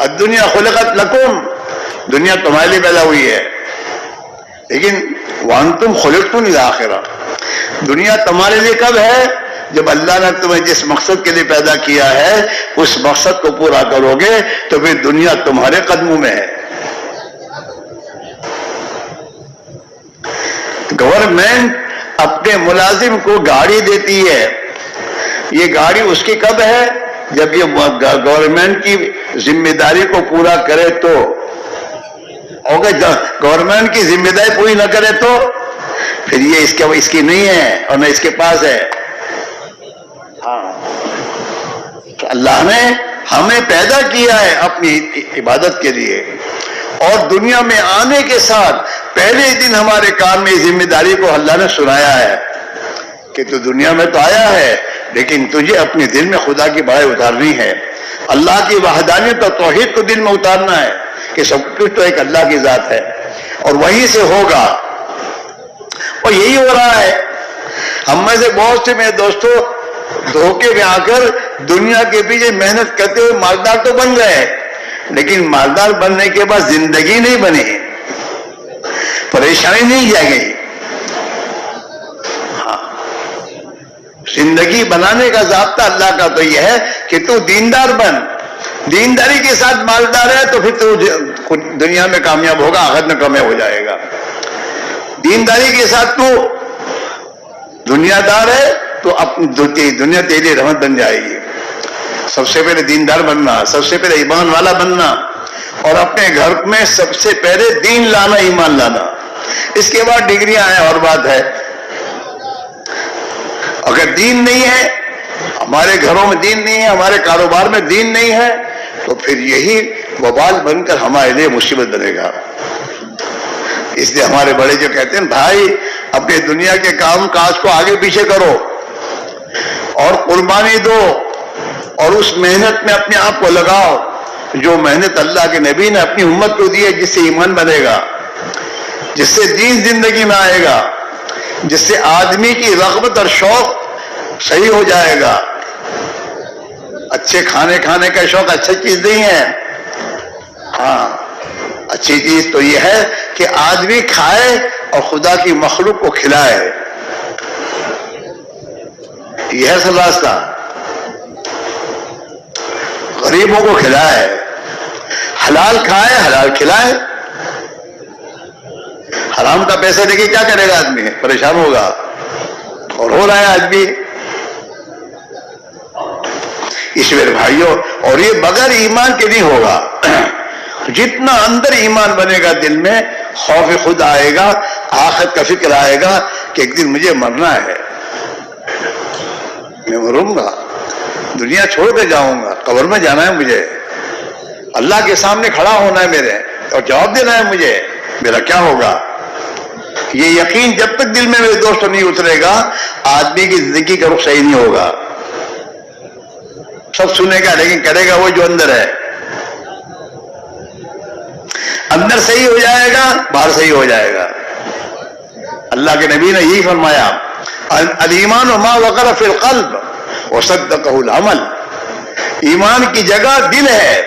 الدنیا خلقت لکم، دنیا تمہارے لیے پیدا ہوئی ہے، لیکن وانتم خلقتم للآخرہ. دنیا تمہارے لیے کب ہے؟ جب اللہ نے تمہیں جس مقصد کے لیے پیدا کیا ہے اس مقصد کو پورا کرو گے تو پھر دنیا تمہارے قدموں میں ہے. گورنمنٹ اپنے ملازم کو گاڑی دیتی ہے، یہ گاڑی اس کی کب ہے؟ جب یہ گورنمنٹ کی ذمہ داری کو پورا کرے تو. گورنمنٹ کی ذمہ داری پوری نہ کرے تو پھر یہ اس کی نہیں ہے اور نہ اس کے پاس ہے. ہاں، اللہ نے ہمیں پیدا کیا ہے اپنی عبادت کے لیے، اور دنیا میں آنے کے ساتھ پہلے دن ہمارے کان میں ذمہ داری کو اللہ نے سنایا ہے کہ تو دنیا میں تو آیا ہے، لیکن تجھے اپنے دل میں خدا کی بڑائی اتارنی ہے، اللہ کی وحدانیت اور توحید کو دل میں اتارنا ہے کہ سب کچھ تو ایک اللہ کی ذات ہے، اور وہیں سے ہوگا. اور یہی ہو رہا ہے. ہم میں سے بہت سے میرے دوستوں دھوکے میں آ کر دنیا کے پیچھے محنت کرتے ہوئے مالدار تو بن گئے، لیکن مالدار بننے کے بعد زندگی نہیں بنی، پریشانی نہیں جائے گی. ہاں، زندگی بنانے کا ضابطہ اللہ کا تو یہ ہے کہ تو دیندار بن. دینداری کے ساتھ مالدار ہے تو پھر تو دنیا میں کامیاب ہوگا، آخرت میں کامیاب ہو جائے گا. دینداری کے ساتھ تو دنیا دار ہے تو دنیا تیری رحمت بن جائے گی. سب سے پہلے دیندار بننا، سب سے پہلے ایمان والا بننا، اور اپنے گھر میں سب سے پہلے دین لانا، ایمان لانا. اس کے بعد ڈگریاں ہیں اور بات ہے. اگر دین نہیں ہے، ہمارے گھروں میں دین نہیں ہے، ہمارے کاروبار میں دین نہیں ہے، تو پھر یہی وبال بن کر ہمارے لیے مصیبت بنے گا. اس لیے ہمارے بڑے جو کہتے ہیں بھائی اپنے دنیا کے کام کاج کو آگے پیچھے کرو اور قربانی دو اور اس محنت میں اپنے آپ کو لگاؤ جو محنت اللہ کے نبی نے اپنی امت کو دی ہے، جس سے ایمان بنے گا، جس سے دین زندگی میں آئے گا، جس سے آدمی کی رغبت اور شوق صحیح ہو جائے گا. اچھے کھانے کا شوق اچھی چیز نہیں ہے. ہاں، اچھی چیز تو یہ ہے کہ آدمی کھائے اور خدا کی مخلوق کو کھلائے. یہ ہے اصل راستہ. غریبوں کو کھلائے، حلال کھائے، حلال کھلائے. حرام کا پیسہ دے کے کیا کرے گا آدمی؟ پریشان ہوگا، اور ہو رہا ہے آج بھی. اس میرے بھائیوں، اور یہ بغیر ایمان کے نہیں ہوگا. جتنا اندر ایمان بنے گا دل میں، خوف خود آئے گا، آخرت کا فکر آئے گا کہ ایک دن مجھے مرنا ہے، میں مروں گا، دنیا چھوڑ کے جاؤں گا، قبر میں جانا ہے مجھے، اللہ کے سامنے کھڑا ہونا ہے میرے اور جواب دینا ہے مجھے، میرا کیا ہوگا. یہ یقین جب تک دل میں میرے دوست نہیں اترے گا، آدمی کی زندگی کا رخ صحیح نہیں ہوگا. سب سنے گا لیکن کرے گا وہ جو اندر ہے. اندر صحیح ہو جائے گا باہر صحیح ہو جائے گا. اللہ کے نبی نے یہی فرمایا الایمان ما وقر فی القلب وصدقہ العمل. ایمان کی جگہ دل ہے.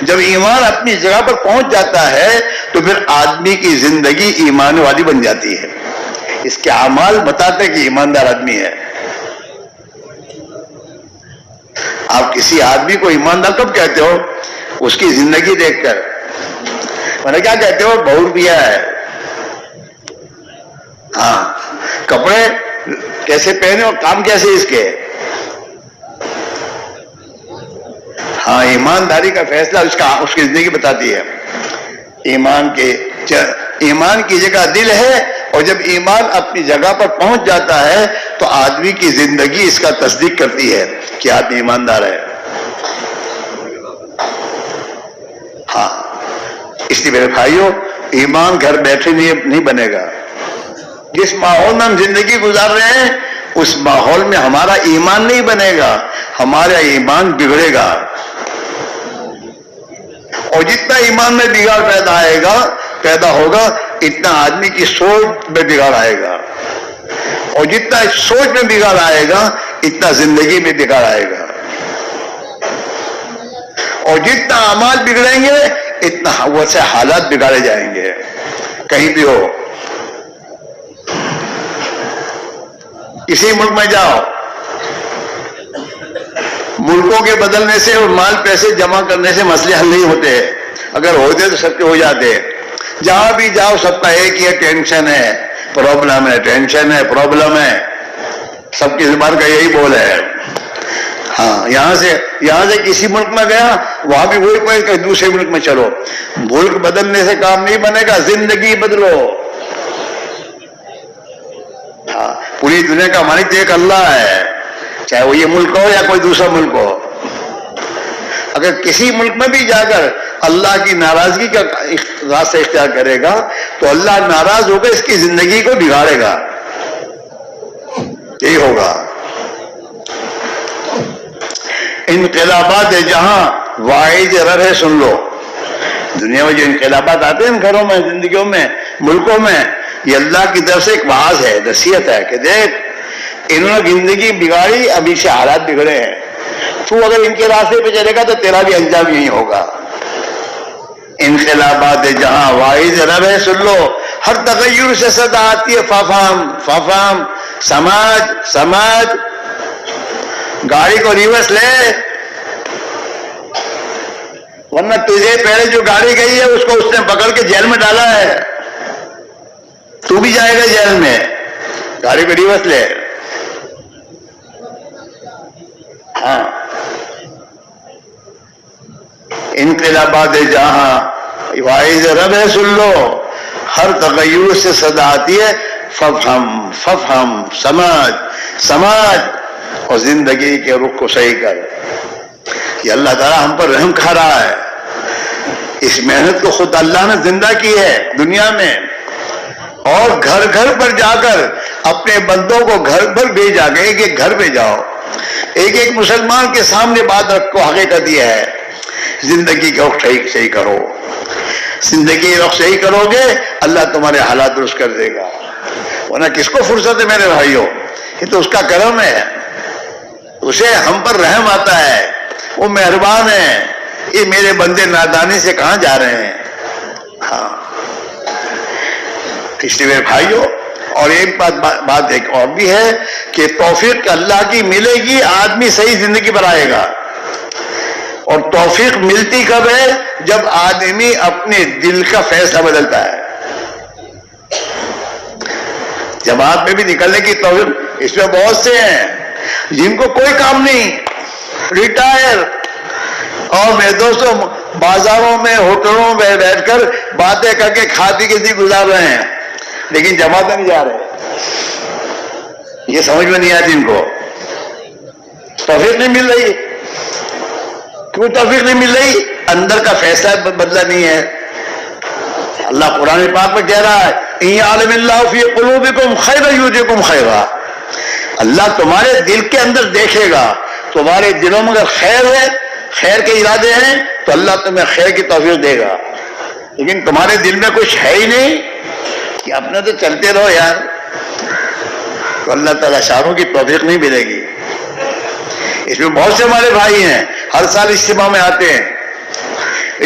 جب ایمان اپنی جگہ پر پہنچ جاتا ہے تو پھر آدمی کی زندگی ایمان والی بن جاتی ہے. اس کے اعمال بتاتے کہ ایماندار آدمی ہے. آپ کسی آدمی کو ایماندار کب کہتے ہو؟ اس کی زندگی دیکھ کر. میں نے کیا کہتے ہو؟ بہت پیا ہے. ہاں کپڑے کیسے پہنے اور کام کیسے اس کے. ہاں ایمانداری کا فیصلہ اس کی زندگی بتاتی ہے. ایمان کی جگہ دل ہے اور جب ایمان اپنی جگہ پر پہنچ جاتا ہے تو آدمی کی زندگی اس کا تصدیق کرتی ہے کہ آدمی ایماندار ہے. ہاں اس لیے میرے بھائیوں ایمان گھر بیٹھے نہیں بنے گا. جس ماحول میں ہم زندگی گزار رہے ہیں اس ماحول میں ہمارا ایمان نہیں بنے گا, ہمارا ایمان بگڑے گا. اور جتنا ایمان میں بگاڑ پیدا ہوگا اتنا آدمی کی سوچ میں بگاڑ آئے گا, اور جتنا سوچ میں بگاڑ آئے گا اتنا زندگی میں بگاڑ آئے گا, اور جتنا اعمال بگڑیں گے اتنا ویسے حالات بگاڑے جائیں گے. کہیں بھی ہو, کسی ملک میں جاؤ, ملکوں کے بدلنے سے اور مال پیسے جمع کرنے سے مسئلے حل نہیں ہوتے. اگر ہوتے تو سب کے ہو جاتے. جہاں بھی جاؤ سب کا ایک ہی ٹینشن ہے, پرابلم ہے, ٹینشن ہے, پرابلم ہے. سب کی زبان کا یہی بول ہے. ہاں یہاں سے کسی ملک میں گیا وہاں بھی وہی کوئی کہ دوسرے ملک میں چلو. ملک بدلنے سے کام نہیں بنے گا, زندگی بدلو. ہاں پوری دنیا کا مالک ایک اللہ ہے, چاہے وہ یہ ملک ہو یا کوئی دوسرا ملک ہو. اگر کسی ملک میں بھی جا کر اللہ کی ناراضگی کا راستہ اختیار کرے گا تو اللہ ناراض ہو کر اس کی زندگی کو بگاڑے گا. یہی ہوگا. انقلابات جہاں واحد رب ہے, سن لو. دنیا میں جو انقلابات آتے ہیں گھروں میں, زندگیوں میں, ملکوں میں, یہ اللہ کی طرف سے ایک واعظ ہے, نصیحت ہے کہ دیکھ انہوں نے زندگی بگاڑی, ابھی سے حالات بگڑے ہیں. تو اگر ان کے راستے پہ چلے گا تو تیرا بھی انجام یہی ہوگا. انقلابات جہاں واحد رب ہے, سن لو. ہر تغیر سے صدا آتی ہے فافام. سماج گاڑی کو ریورس لے, ورنہ تجھے پہلے جو گاڑی گئی ہے اس کو اس نے پکڑ کے جیل میں ڈالا ہے, تو بھی جائے گا جیل میں. گاڑی کو ریورس لے. ہاں انقلابات جہاں واحد رب ہے, سن لو. ہر تغیر سے صدا آتی ہے ففہم. سماج اور زندگی کے رخ کو صحیح کر. یہ اللہ تعالیٰ ہم پر رحم کھا رہا ہے. اس محنت کو خود اللہ نے زندہ کی ہے دنیا میں, اور گھر گھر پر جا کر اپنے بندوں کو گھر پر بھیجا گیا. ایک ایک گھر پہ جاؤ, ایک ایک مسلمان کے سامنے بات رکھو. حقیقت یہ ہے زندگی کا رخ صحیح کرو. زندگی رخ صحیح کرو گے اللہ تمہارے حالات درست کر دے گا. ورنہ کس کو فرصت ہے میرے بھائیوں؟ یہ تو اس کا کرم ہے, اسے ہم پر رحم آتا ہے, وہ مہربان ہے. یہ میرے بندے نادانی سے کہاں جا رہے ہیں. ہاں اس لیے میرے بھائیوں, اور ایک بات ایک اور بھی ہے کہ توفیق اللہ کی ملے گی, آدمی صحیح زندگی بنائے گا. اور توفیق ملتی کب ہے؟ جب آدمی اپنے دل کا فیصلہ بدلتا ہے. جماعت میں بھی نکلنے کی توفیق, اس میں بہت سے ہیں جن کو کوئی کام نہیں, ریٹائر, اور میرے دوستوں بازاروں میں ہوٹلوں میں بیٹھ کر باتیں کر کے کھا پی کے دن گزار رہے ہیں, لیکن جماعت میں نہیں جا رہے. یہ سمجھ میں نہیں آتی ان کو. توفیق نہیں مل رہی. کیوں توفیق نہیں مل رہی؟ اندر کا فیصلہ بدلا نہیں ہے. اللہ قرآن پاک میں کہہ رہا ہے اِن یعلم اللہ فی قلوبکم خیرا یؤتکم خیرا. اللہ تمہارے دل کے اندر دیکھے گا, تمہارے دلوں میں اگر خیر ہے, خیر کے ارادے ہیں, تو اللہ تمہیں خیر کی توفیق دے گا. لیکن تمہارے دل میں کچھ ہے ہی نہیں کہ اپنے تو چلتے رہو یار، تو اللہ تعالیٰ شاعروں کی توفیق نہیں ملے گی۔ اس میں بہت سے ہمارے بھائی ہیں ہر سال اجتماع میں آتے ہیں،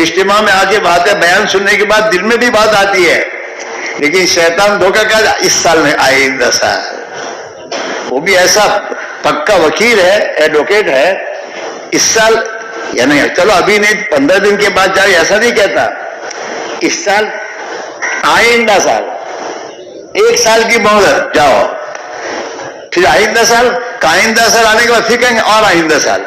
اجتماع میں آ کے باتیں بیان سننے کے بعد دل میں بھی بات آتی ہے، لیکن شیطان دھوکہ کا اس سال میں آئندہ سال، وہ بھی ایسا پکا وکیل ہے، ایڈوکیٹ ہے، اس سال یعنی چلو ابھی نہیں 15 دن کے بعد جائے ایسا نہیں کہتا، اس سال آئندہ سال 1 سال کی مہلت جاؤ، پھر آئندہ سال آنے کے بعد پھر کہیں گے اور آئندہ سال،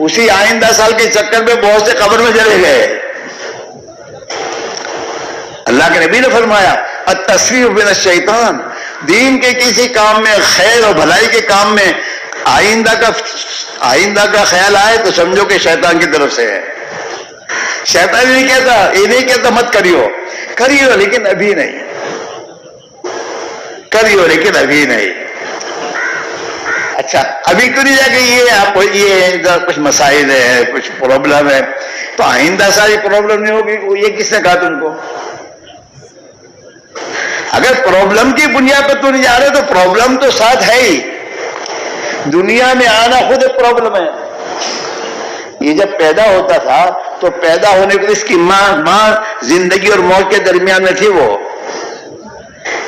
اسی آئندہ سال کے چکر میں بہت سے قبر میں چلے گئے۔ اللہ کے نبی نے فرمایا التسویف من الشیطان، دین کے کسی کام میں، خیر اور بھلائی کے کام میں آئندہ کا خیال آئے تو سمجھو کہ شیطان کی طرف سے ہے۔ شیطان یہ نہیں کہتا مت کریو لیکن ابھی نہیں، کریو لیکن ابھی نہیں۔ اچھا ابھی کیوں نہیں جا کہ یہ آپ یہ کچھ مسائل ہے، کچھ پرابلم ہے، تو آئندہ ساری پرابلم نہیں ہوگی، یہ کس نے کہا تم کو؟ اگر پرابلم کی بنیاد پر تو نہیں جا رہے تو پرابلم تو ساتھ ہے ہی، دنیا میں آنا خود ایک پرابلم ہے۔ یہ جب پیدا ہوتا تھا تو پیدا ہونے کے اس کی ماں زندگی اور موت کے درمیان میں تھی، وہ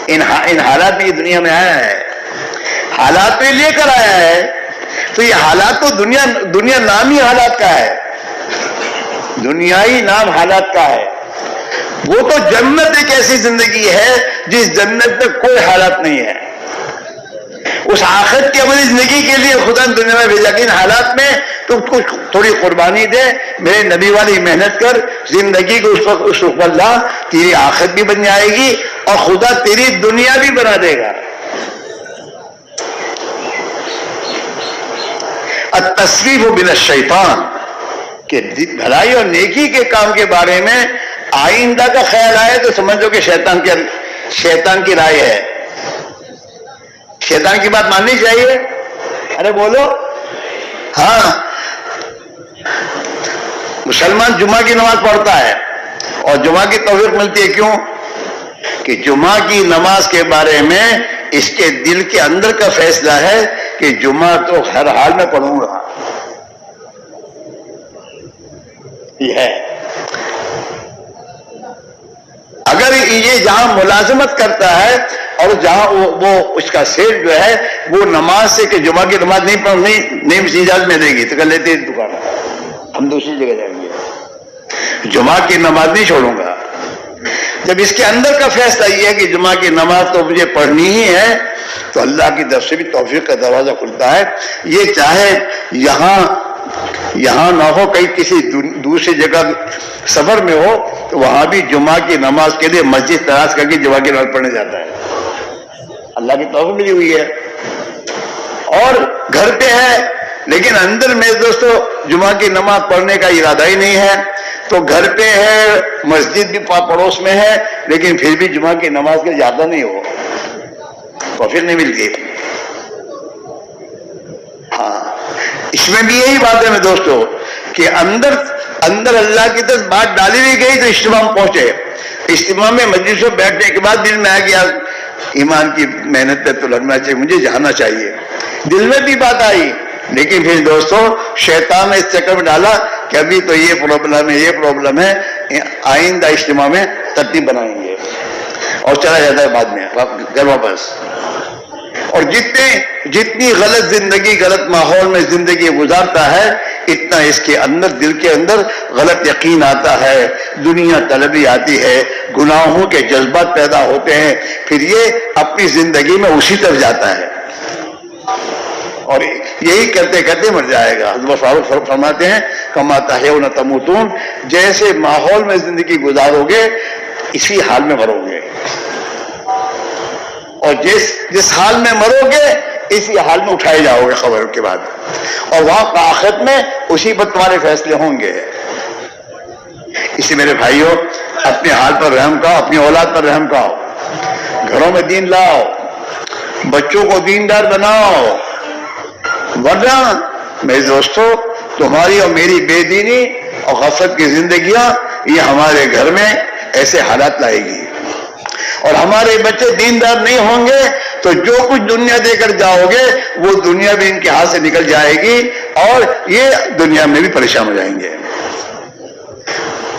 ان حالات میں یہ دنیا میں آیا ہے، حالات میں لے کر آیا ہے، تو یہ حالات تو دنیا نام ہی حالات کا ہے، دنیائی نام حالات کا ہے۔ وہ تو جنت ایک ایسی زندگی ہے جس جنت میں کوئی حالات نہیں ہے، اس آخرت کی عملی زندگی کے لیے خدا نے دنیا میں بھیجا کہ ان حالات میں تو کچھ تھوڑی قربانی دے، میرے نبی والی محنت کر، زندگی کو اس وقت اللہ تیری آخرت بھی بن جائے گی اور خدا تیری دنیا بھی بنا دے گا۔ التسویف من الشیطان، کہ بھلائی اور نیکی کے کام کے بارے میں آئندہ کا خیال آئے تو سمجھو کہ شیطان کی رائے ہے، شیطان کی بات ماننی چاہیے۔ ارے بولو ہاں، مسلمان جمعہ کی نماز پڑھتا ہے اور جمعہ کی توفیق ملتی ہے، کیوں؟ کہ جمعہ کی نماز کے بارے میں اس کے دل کے اندر کا فیصلہ ہے کہ جمعہ تو ہر حال میں پڑھوں گا، یہ ہے۔ اگر یہ جہاں ملازمت کرتا ہے اور جہاں وہ اس کا سیٹ جو ہے وہ نماز سے کہ جمعہ کی نماز نہیں اجازت ملے گی تو کر لیتے ہیں دکان، ہم دوسری جگہ جائیں گے، جمعہ کی نماز نہیں چھوڑوں گا۔ جب اس کے اندر کا فیصلہ یہ ہے کہ جمعہ کی نماز تو مجھے پڑھنی ہی ہے تو اللہ کی طرف سے بھی توفیق کا دروازہ کھلتا ہے۔ یہ چاہے یہاں نہ ہو، کہیں کسی دوسری جگہ سفر میں ہو تو وہاں بھی جمعہ کی نماز کے لیے مسجد تلاش کر کے جمعہ کی نماز پڑھنے جاتا ہے، اللہ کی توفیق ملی ہوئی ہے۔ اور گھر پہ ہے لیکن اندر میں دوستو جمعہ کی نماز پڑھنے کا ارادہ ہی نہیں ہے، تو گھر پہ ہے، مسجد بھی پڑوس میں ہے، لیکن پھر بھی جمعہ کی نماز کے جاتا نہیں ہو، توفیق نہیں ملتی۔ ہاں، اس میں بھی یہی بات ہے میں دوستو کہ اندر اللہ کی طرف بات ڈالی بھی گئی تو اجتماع میں پہنچے، اجتماع میں مجلس میں بیٹھنے کے بعد دل میں آ گیا ایمان کی محنت پہ تو لگنا چاہیے، مجھے جانا چاہیے، دل میں بھی بات آئی، لیکن پھر دوستو شیطان نے اس چکر میں ڈالا کہ ابھی تو یہ پرابلم ہے، آئندہ اجتماع میں ترتیب بنائیں گے، اور چلا جاتا ہے بعد میں گھر واپس۔ اور جتنی غلط زندگی، غلط ماحول میں زندگی گزارتا ہے، اتنا اس کے اندر، دل کے اندر غلط یقین آتا ہے، دنیا طلبی آتی ہے، گناہوں کے جذبات پیدا ہوتے ہیں، پھر یہ اپنی زندگی میں اسی طرف جاتا ہے اور یہی کرتے کرتے مر جائے گا۔ حضرت فاروق فرماتے ہیں کما تحیون تموتون، جیسے ماحول میں زندگی گزارو گے اسی حال میں مرو گے، اور جس حال میں مرو گے اسی حال میں اٹھائے جاؤ گے خبر کے بعد، اور وہاں آخرت میں اسی پر تمہارے فیصلے ہوں گے۔ اسی میرے بھائیوں، اپنے حال پر رحم کھاؤ، اپنی اولاد پر رحم کھاؤ، گھروں میں دین لاؤ، بچوں کو دیندار بناؤ، ورنہ میرے دوستو تمہاری اور میری بے دینی اور غفلت کی زندگیاں یہ ہمارے گھر میں ایسے حالات لائے گی، اور ہمارے بچے دیندار نہیں ہوں گے تو جو کچھ دنیا دے کر جاؤ گے وہ دنیا بھی ان کے ہاتھ سے نکل جائے گی، اور یہ دنیا میں بھی پریشان ہو جائیں گے۔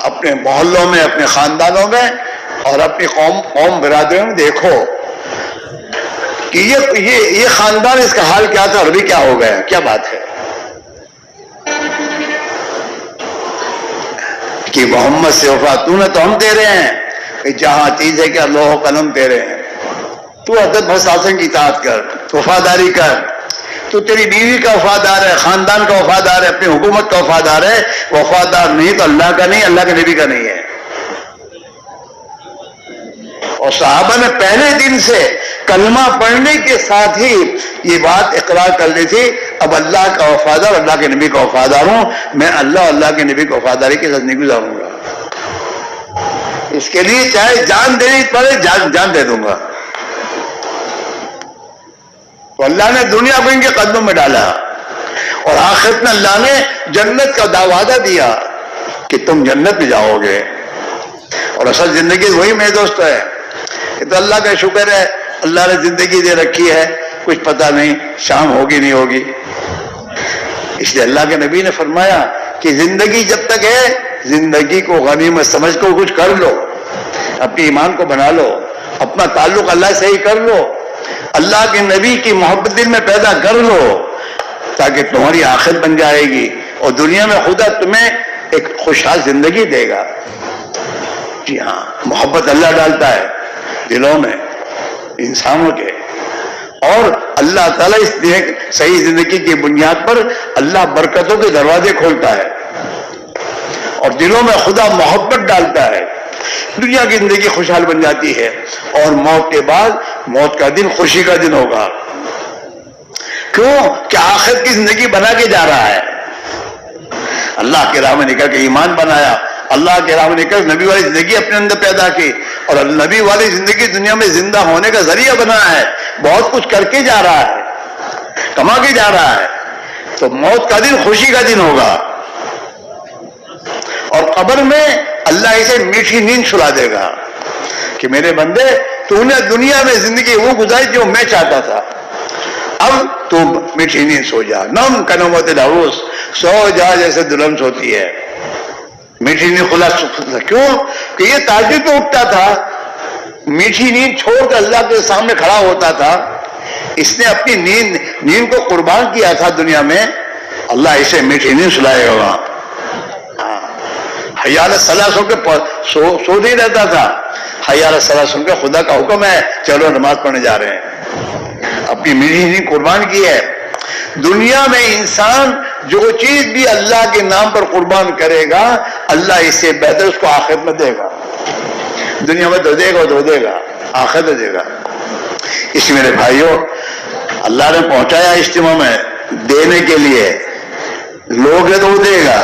اپنے محلوں میں، اپنے خاندانوں میں اور اپنی قوم برادریوں میں دیکھو کہ یہ خاندان، اس کا حال کیا تھا اور ابھی کیا ہو گیا، کیا بات ہے کہ محمد سے وفا تو نہ تو ہم تیرے ہیں، کہ جہاں چیز ہے کہ لوح و قلم تیرے ہیں، تو ادب حساسن کی اطاعت کر، وفاداری کر، تو تیری بیوی کا وفادار ہے، خاندان کا وفادار ہے، اپنی حکومت کا وفادار ہے، وفادار نہیں تو اللہ کا نہیں، اللہ کے نبی کا نہیں ہے۔ اور صحابہ نے پہلے دن سے کلمہ پڑھنے کے ساتھ ہی یہ بات اقرار کر لی تھی، اب اللہ کا وفادار، اللہ کے نبی کا وفادار ہوں، میں اللہ اور اللہ کے نبی کو وفاداری کے ساتھ نہیں گزاروں گا، اس کے لیے چاہے جان دینی پڑے جان دے دوں گا۔ تو اللہ نے دنیا کو ان کے قدموں میں ڈالا، اور آخرت میں اللہ نے جنت کا وعدہ دیا کہ تم جنت میں جاؤ گے، اور اصل زندگی وہی میرے دوست ہے۔ یہ تو اللہ کا شکر ہے، اللہ نے زندگی دے رکھی ہے، کچھ پتہ نہیں شام ہوگی نہیں ہوگی، اس لیے اللہ کے نبی نے فرمایا کہ زندگی جب تک ہے زندگی کو غنیمت سمجھ کر کچھ کر لو، اپنے ایمان کو بنا لو، اپنا تعلق اللہ سے ہی کر لو، اللہ کے نبی کی محبت دل میں پیدا کر لو، تاکہ تمہاری آخرت بن جائے گی، اور دنیا میں خدا تمہیں ایک خوشحال زندگی دے گا۔ جی ہاں، محبت اللہ ڈالتا ہے دلوں میں انسانوں کے، اور اللہ تعالیٰ اس صحیح زندگی کی بنیاد پر اللہ برکتوں کے دروازے کھولتا ہے، اور دلوں میں خدا محبت ڈالتا ہے، دنیا کی زندگی خوشحال بن جاتی ہے، اور موت کے بعد موت کا دن خوشی کا دن ہوگا۔ کیوں کہ آخرت کی زندگی بنا کے جا رہا ہے، اللہ کے راہ میں نکل کے ایمان بنایا، اللہ کے راہ میں نکل نبی والی زندگی اپنے اندر پیدا کی، اور نبی والی زندگی دنیا میں زندہ ہونے کا ذریعہ بنا ہے، بہت کچھ کر کے جا رہا ہے، کما کے جا رہا ہے، تو موت کا دن خوشی کا دن ہوگا، اور قبر میں اللہ اسے میٹھی نیند سلا دے گا کہ میرے بندے تو نے دنیا میں زندگی وہ گزاری جو میں چاہتا تھا، اب تو میٹھی نیند سو جا، نم کنومت العروس، سو جا جیسے دلہن سوتی ہے، میٹھی نیند خلا سکتا۔ کیوں کہ یہ تہجد میں اٹھتا تھا، میٹھی نیند چھوڑ کر اللہ کے سامنے کھڑا ہوتا تھا، اس نے اپنی نیند کو قربان کیا تھا دنیا میں، اللہ اسے میٹھی نیند سلائے گا۔ حی علی الصلاۃ سن کے سو نہیں رہتا تھا، حی علی الصلاۃ سن کے خدا کا حکم ہے چلو نماز پڑھنے جا رہے ہیں، اپنی میٹھی نیند قربان کی ہے۔ دنیا میں انسان جو چیز بھی اللہ کے نام پر قربان کرے گا، اللہ اس سے بہتر اس کو آخرت میں دے گا، دنیا میں تو دے گا، آخرت میں دے گا۔ اس میرے بھائیوں، اللہ نے پہنچایا اجتماع میں دینے کے لیے، لوگ ہے تو وہ دے گا،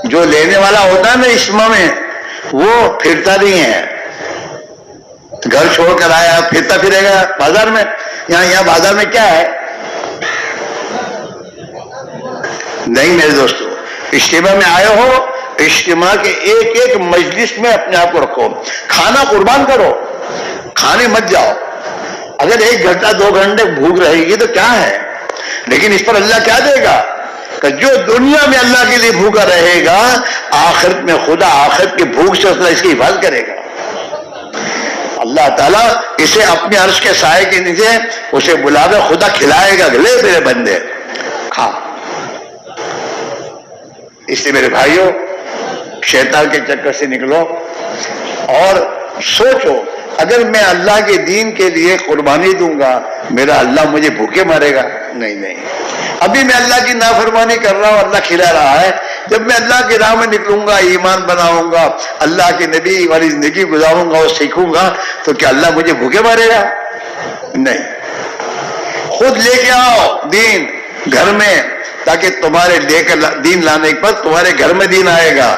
جو لینے والا ہوتا ہے نا اجتماع میں وہ پھرتا نہیں ہے، گھر چھوڑ کر آیا پھرتا پھرے گا بازار میں، یہاں بازار میں کیا ہے؟ نہیں میرے دوستو، اجتماع میں آئے ہو، اجتماع کے ایک ایک مجلس میں اپنے آپ کو رکھو، کھانا قربان کرو، کھانے مت جاؤ، اگر 1 گھنٹہ 2 گھنٹے بھوک رہے گی تو کیا ہے، لیکن اس پر اللہ کیا دے گا کہ جو دنیا میں اللہ کے لیے بھوکا رہے گا، آخرت میں خدا آخرت کی بھوک سے اس کی حفاظت کرے گا، اللہ تعالیٰ اسے اپنے عرش کے سائے کے نیچے اسے بلا کر خدا کھلائے گا، لے میرے بندے کھا۔ اس لیے میرے بھائیوں، شیطان کے چکر سے نکلو اور سوچو، اگر میں اللہ کے دین کے لیے قربانی دوں گا، میرا اللہ مجھے بھوکے مارے گا؟ نہیں، ابھی میں اللہ کی نافرمانی کر رہا ہوں، اللہ کھلا رہا ہے، جب میں اللہ کی راہ میں نکلوں گا، ایمان بناؤں گا، اللہ کے نبی والی زندگی گزاروں گا اور سیکھوں گا، تو کیا اللہ مجھے بھوکے مارے گا؟ نہیں، خود لے کے آؤ دین گھر میں، تاکہ تمہارے لے کر دین لانے کے بعد تمہارے گھر میں دین آئے گا۔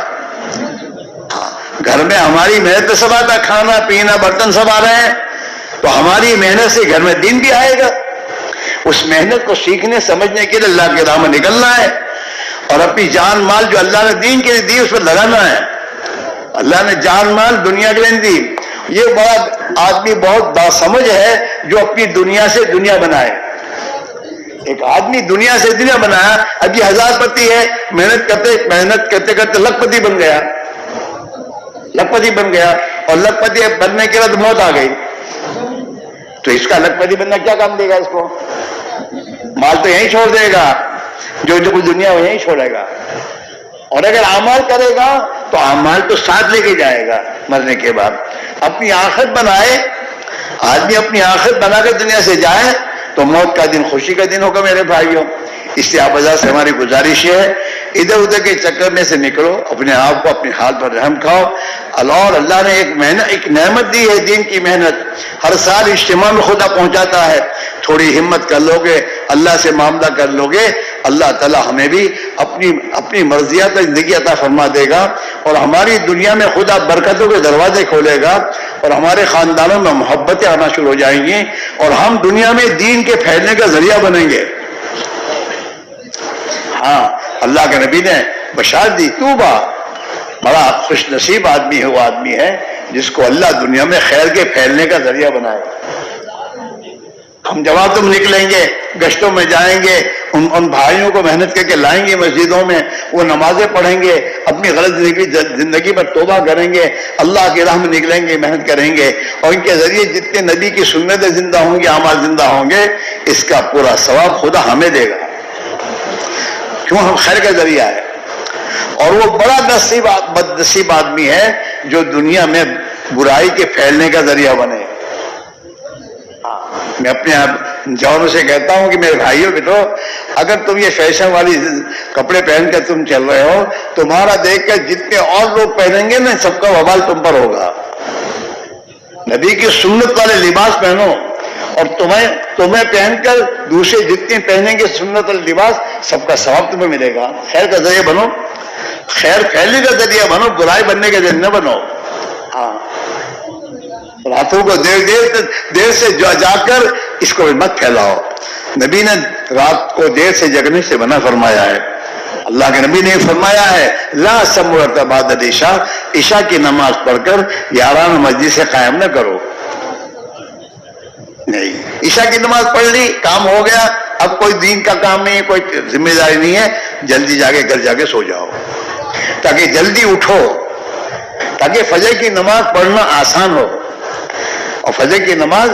گھر میں ہماری محنت سے سب آتا، کھانا پینا برتن سب آ رہے ہیں، تو ہماری محنت سے گھر میں دین بھی آئے گا۔ اس محنت کو سیکھنے سمجھنے کے لیے اللہ کے راہ میں نکلنا ہے، اور اپنی جان مال جو اللہ نے دین کے لیے دی اس پر لگانا ہے. اللہ نے جان مال دنیا کے لیے دی. یہ بڑا آدمی بہت باسمجھ ہے جو اپنی دنیا سے دنیا بنائے. ایک آدمی دنیا سے دنیا بنایا. اب یہ 1000 پتی ہے, محنت کرتے کرتے لکھ پتی بن گیا. لکھ پتی بن گیا اور لکھ پتی بننے کے بعد موت آ گئی. تو اس کا لکھ پتی بننا کیا کام دے گا اس کو؟ مال تو یہیں چھوڑ دے گا, جو کچھ دنیا وہ یہیں چھوڑے گا. اور اگر اعمال کرے گا تو اعمال تو ساتھ لے کے جائے گا مرنے کے بعد. اپنی آخرت بنائے, آدمی اپنی آخرت بنا کر دنیا سے جائے تو موت کا دن خوشی کا دن ہوگا میرے بھائیوں. اس لیے آپ سے ہماری گزارش ہے, ادھر ادھر کے چکر میں سے نکلو, اپنے آپ کو اپنے حال پر رحم کھاؤ. اور اللہ نے ایک نعمت دی ہے دین کی محنت. ہر سال اجتماع میں خدا پہنچاتا ہے. تھوڑی ہمت کر لو گے, اللہ سے معاملہ کر لو گے, اللہ تعالیٰ ہمیں بھی اپنی مرضیات پر زندگی عطا فرما دے گا. اور ہماری دنیا میں خدا برکتوں کے دروازے کھولے گا اور ہمارے خاندانوں میں محبتیں آنا شروع ہو جائیں گی اور ہم دنیا میں دین کے پھیلنے کا ذریعہ بنیں گے. ہاں, اللہ کے نبی نے بشارت دی, توبہ, بڑا خوش نصیب آدمی ہے وہ آدمی ہے جس کو اللہ دنیا میں خیر کے پھیلنے کا ذریعہ بنائے. ہم جماعتوں میں نکلیں گے, گشتوں میں جائیں گے, ان بھائیوں کو محنت کر کے لائیں گے مسجدوں میں, وہ نمازیں پڑھیں گے, اپنی غلط زندگی پر توبہ کریں گے, اللہ کی راہ میں نکلیں گے, محنت کریں گے, اور ان کے ذریعے جتنے نبی کی سنتیں زندہ ہوں گے, اعمال زندہ ہوں گے, اس کا پورا ثواب خدا ہمیں دے گا. کیوں؟ ہم خیر کا ذریعہ ہے. اور وہ بڑا بد نصیب آدمی ہے جو دنیا میں برائی کے پھیلنے کا ذریعہ بنے. میں اپنے جوانوں سے کہتا ہوں کہ میرے بھائیوں بیٹو, اگر تم یہ فیشن والی کپڑے پہن کر تم چل رہے ہو, تمہارا دیکھ کر جتنے اور لوگ پہنیں گے نا, سب کا وبال تم پر ہوگا. نبی کی سنت والے لباس پہنو, اور تمہیں پہن کر دوسرے جتنے پہنیں گے سنت والے لباس, سب کا ثواب تمہیں ملے گا. خیر کا ذریعہ بنو, خیر پھیلنے کا ذریعہ بنو, برائی بننے کا ذریعہ نہ بنو. ہاں, راتوں کو دیر سے جا کر اس کو مت پھیلاؤ. نبی نے رات کو دیر سے جگنے سے منع فرمایا ہے. اللہ کے نبی نے فرمایا ہے, لا سمرت بعد العشاء, عشاء کی نماز پڑھ کر یارانہ مسجد سے قائم نہ کرو. نہیں, عشاء کی نماز پڑھ لی, کام ہو گیا, اب کوئی دین کا کام نہیں ہے, کوئی ذمہ داری نہیں ہے, جلدی جا کے گھر جا کے سو جاؤ تاکہ جلدی اٹھو, تاکہ فجر کی نماز پڑھنا آسان ہو. اور فجر کی نماز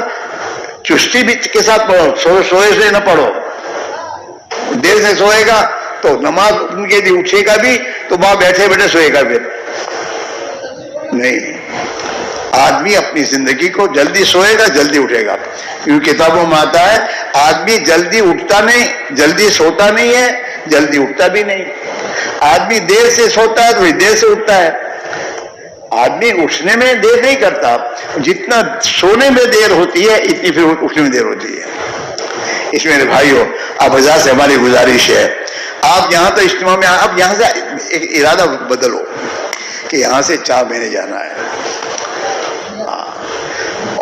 چستی بھی کے ساتھ پڑھو, سوئے سے نہ پڑھو. دیر سے سوئے گا تو نماز ان کے لیے اٹھے گا بھی تو وہاں بیٹھے بیٹھے سوئے گا پھر نہیں. آدمی اپنی زندگی کو جلدی سوئے گا, جلدی اٹھے گا. کیونکہ کتابوں میں آتا ہے آدمی جلدی اٹھتا نہیں, جلدی سوتا نہیں ہے, جلدی اٹھتا بھی نہیں. آدمی دیر سے سوتا ہے تو دیر سے اٹھتا ہے. آدمی اٹھنے میں دیر نہیں کرتا, جتنا سونے میں دیر ہوتی ہے اتنی پھر اٹھنے میں دیر ہوتی ہے. اس میرے بھائیو, آپ حضرات سے ہماری گزارش ہے, آپ یہاں تو اجتماع میں, آپ یہاں سے ایک ارادہ بدلو کہ یہاں سے 4 مہینے جانا ہے.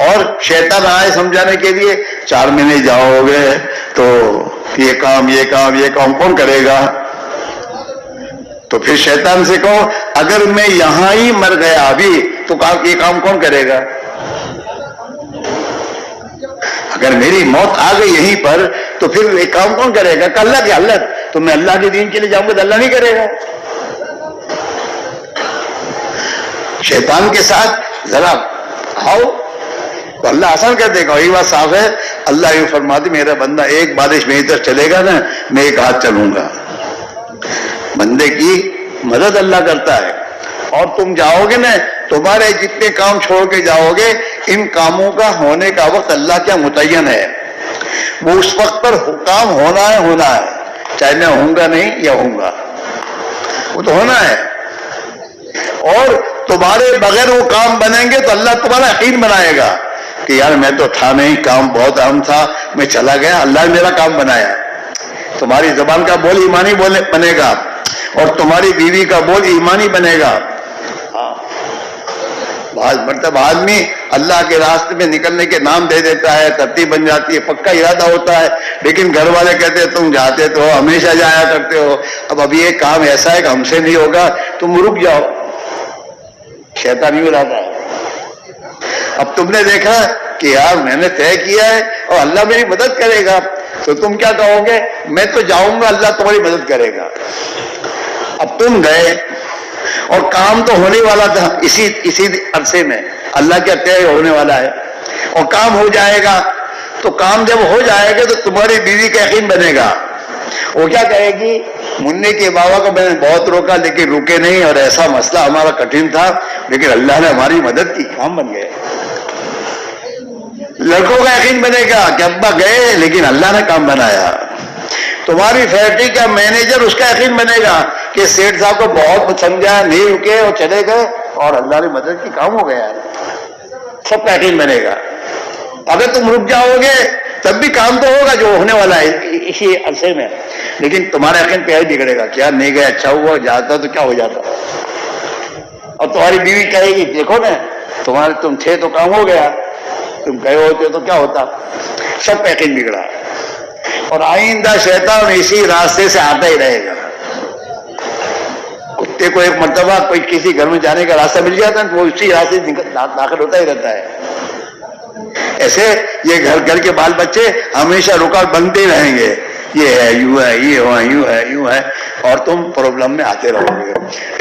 اور شیطان آئے سمجھانے کے لیے, 4 مہینے جاؤ گے تو یہ کام کون کرے گا؟ تو پھر شیطان سے کہو اگر میں یہاں ہی مر گیا ابھی تو یہ کام کون کرے گا؟ اگر میری موت آ گئی یہیں پر تو پھر یہ کام کون کرے گا؟ کہ اللہ کی حالت, تو میں اللہ کے دین کے لیے جاؤں گا تو اللہ نہیں کرے گا. شیطان کے ساتھ ذرا آؤ تو اللہ آسان کر دے گا. وہی بات صاف ہے, اللہ یہ فرماتے میرا بندہ ایک بارش میری طرف چلے گا نا, میں ایک ہاتھ چلوں گا. بندے کی مدد اللہ کرتا ہے. اور تم جاؤ گے نا, تمہارے جتنے کام چھوڑ کے جاؤ گے, ان کاموں کا ہونے کا وقت اللہ کیا متعین ہے. وہ اس وقت پر کام ہونا ہے, چاہے میں ہوں گا نہیں یا ہوں گا, وہ تو ہونا ہے. اور تمہارے بغیر وہ کام بنیں گے تو اللہ تمہارا یقین بنائے گا کہ یار میں تو تھا نہیں, کام بہت اہم تھا, میں چلا گیا, اللہ نے میرا کام بنایا. تمہاری زبان کا بول ایمانی بنے گا اور تمہاری بیوی کا بول ایمانی بنے گا. بعض مرتبہ آدمی اللہ کے راستے میں نکلنے کے نام دے دیتا ہے، ترتیب بن جاتی ہے، پکا ارادہ ہوتا ہے، لیکن گھر والے کہتے ہیں تم جاتے تو ہمیشہ جایا کرتے ہو، اب یہ کام ایسا ہے کہ ہم سے نہیں ہوگا، تم رک جاؤ۔ شیطان یوں لاتا ہے۔ اب تم نے دیکھا کہ یار میں نے طے کیا ہے اور اللہ میری مدد کرے گا، تو تم کیا کہو گے؟ میں تو جاؤں گا، اللہ تمہاری مدد کرے گا۔ اب تم گئے اور کام تو ہونے والا تھا اسی عرصے میں، اللہ کیا طے ہونے والا ہے اور کام ہو جائے گا، تو کام جب ہو جائے گا تو تمہاری بیوی کا یقین بنے گا، وہ کیا کہے گی؟ منی کے بابا کو میں نے بہت روکا لیکن رکے نہیں، اور ایسا مسئلہ ہمارا کٹھن تھا لیکن اللہ نے ہماری مدد کی، کام بن گئے۔ لڑکوں کا یقین بنے گا کہ ابا گئے لیکن اللہ نے کام بنایا۔ تمہاری فیکٹری کا مینیجر، اس کا یقین بنے گا کہ سیٹھ صاحب کو بہت سمجھا، نہیں رکے اور چلے گئے اور اللہ نے مدد کی، کام ہو گیا۔ سب کا یقین بنے گا۔ اگر تم رک جاؤ گے تب بھی کام تو ہوگا جو ہونے والا ہے اسی عرصے میں، لیکن تمہارا یقین پہ ہی بگڑے گا، کیا نہیں گئے، اچھا ہوا، جاتا تو کیا ہو جاتا۔ اور تمہاری بیوی کہے گی دیکھو نا تم تھے تو کام ہو گیا، تم گئے ہوتے تو کیا ہوتا۔ سب کا یقین بگڑا، اور آئندہ شیطان اسی راستے سے آتا ہی رہے گا۔ کتے کو ایک مرتبہ کوئی کسی گھر میں جانے کا راستہ مل جاتا ہے تو وہ اسی راستے داخل ہوتا ہی رہتا ہے۔ ایسے یہ گھر کے بال بچے ہمیشہ رکاوٹ بنتے ہی رہیں گے، یہ ہے، یوں ہے، یہ ہوا، یوں ہے، یوں ہے، اور تم پرابلم میں آتے رہو گے۔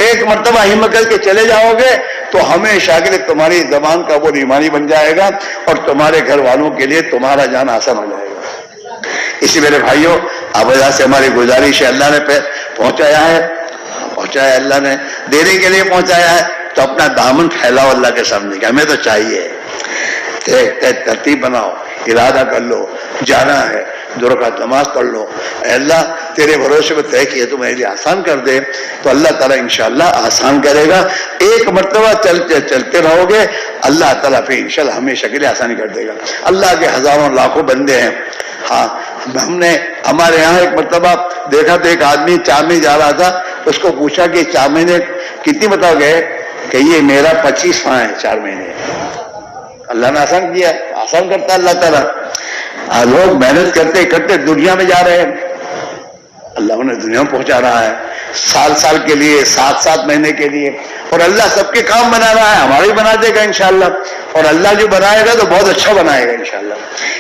ایک مرتبہ ہمت کر کے چلے جاؤ گے تو ہمیشہ کے لیے تمہاری زبان کا وہ ایمانی بن جائے گا اور تمہارے گھر والوں کے لیے تمہارا جانا آسان ہو جائے گا۔ اسی میرے بھائیوں، آبادہ سے ہماری گزارش ہے، اللہ نے پہنچایا ہے اللہ نے دینے کے لیے پہنچایا ہے، تو اپنا دامن پھیلاؤ اللہ کے سامنے کہ ہمیں تو چاہیے، ترتیب بناؤ، ارادہ کر لو، جانا ہے، 2 رکعت نماز پڑھ لو، اے اللہ تیرے بھروسے پہ طے کیے تو میرے لیے آسان کر دے، تو اللہ تعالیٰ انشاءاللہ آسان کرے گا۔ ایک مرتبہ چلتے رہو گے، اللہ تعالیٰ پھر انشاءاللہ ہمیشہ کے لیے آسانی کر دے گا۔ اللہ کے ہزاروں لاکھوں بندے ہیں۔ ہاں، ہم نے ہمارے یہاں ایک مرتبہ دیکھا تو ایک آدمی 4 مہینے جا رہا تھا، اس کو پوچھا کہ 4 مہینے کتنی بتاؤ گے؟ کہ یہ میرا 25 ماہ ہے 4 مہینے۔ اللہ نے آسان کیا، آسان کرتا اللہ تعالیٰ۔ لوگ محنت کرتے دنیا میں جا رہے ہیں، اللہ انہیں دنیا میں پہنچا رہا ہے، سال کے لیے، 7 مہینے کے لیے، اور اللہ سب کے کام بنا رہا ہے، ہمارے بھی بنا دے گا انشاءاللہ، اور اللہ جو بنائے گا تو بہت اچھا بنائے گا انشاءاللہ۔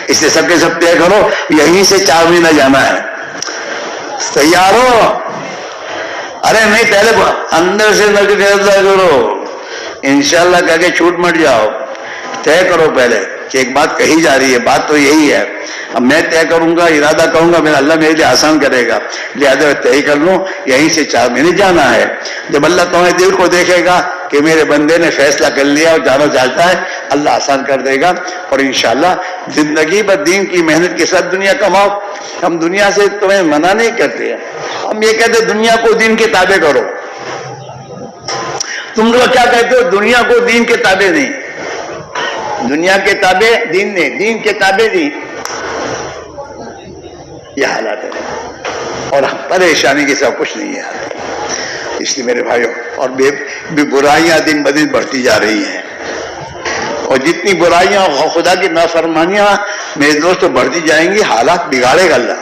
اس سے سب کے سب طے کرو، یہیں سے 4 مہینہ جانا ہے، تیار ہو؟ ارے نہیں، پہلے اندر سے نظر کرو، انشاءاللہ کہہ کے چھوٹ مٹ جاؤ، طے کرو پہلے کہ ایک بات کہی جا رہی ہے، بات تو یہی ہے، اب میں طے کروں گا، ارادہ کروں گا، میرا اللہ میرے لیے آسان کرے گا، لہٰذا طے کر لوں یہیں سے 4 مہینے جانا ہے۔ جب اللہ تمہارے دل کو دیکھے گا کہ میرے بندے نے فیصلہ کر لیا اور جانا چاہتا ہے، اللہ آسان کر دے گا، اور انشاءاللہ زندگی بھر دین کی محنت کے ساتھ دنیا کماؤ۔ ہم دنیا سے تمہیں منع نہیں کرتے ہیں، ہم یہ کہتے ہیں دنیا کو دین کے تابع کرو۔ تم لوگ کیا کہتے ہو؟ دنیا کو دین کے تابع نہیں، دنیا کے تابع دین نہیں، دین کے تابع دین۔ یہ حالات ہے، اور پریشانی کے ساتھ کچھ نہیں ہے۔ اس لیے میرے بھائیوں، اور بے برائیاں دن بدن بڑھتی جا رہی ہیں، اور جتنی برائیاں خدا کی نافرمانیاں میرے دوست بڑھتی جائیں گی، حالات بگاڑے گا اللہ،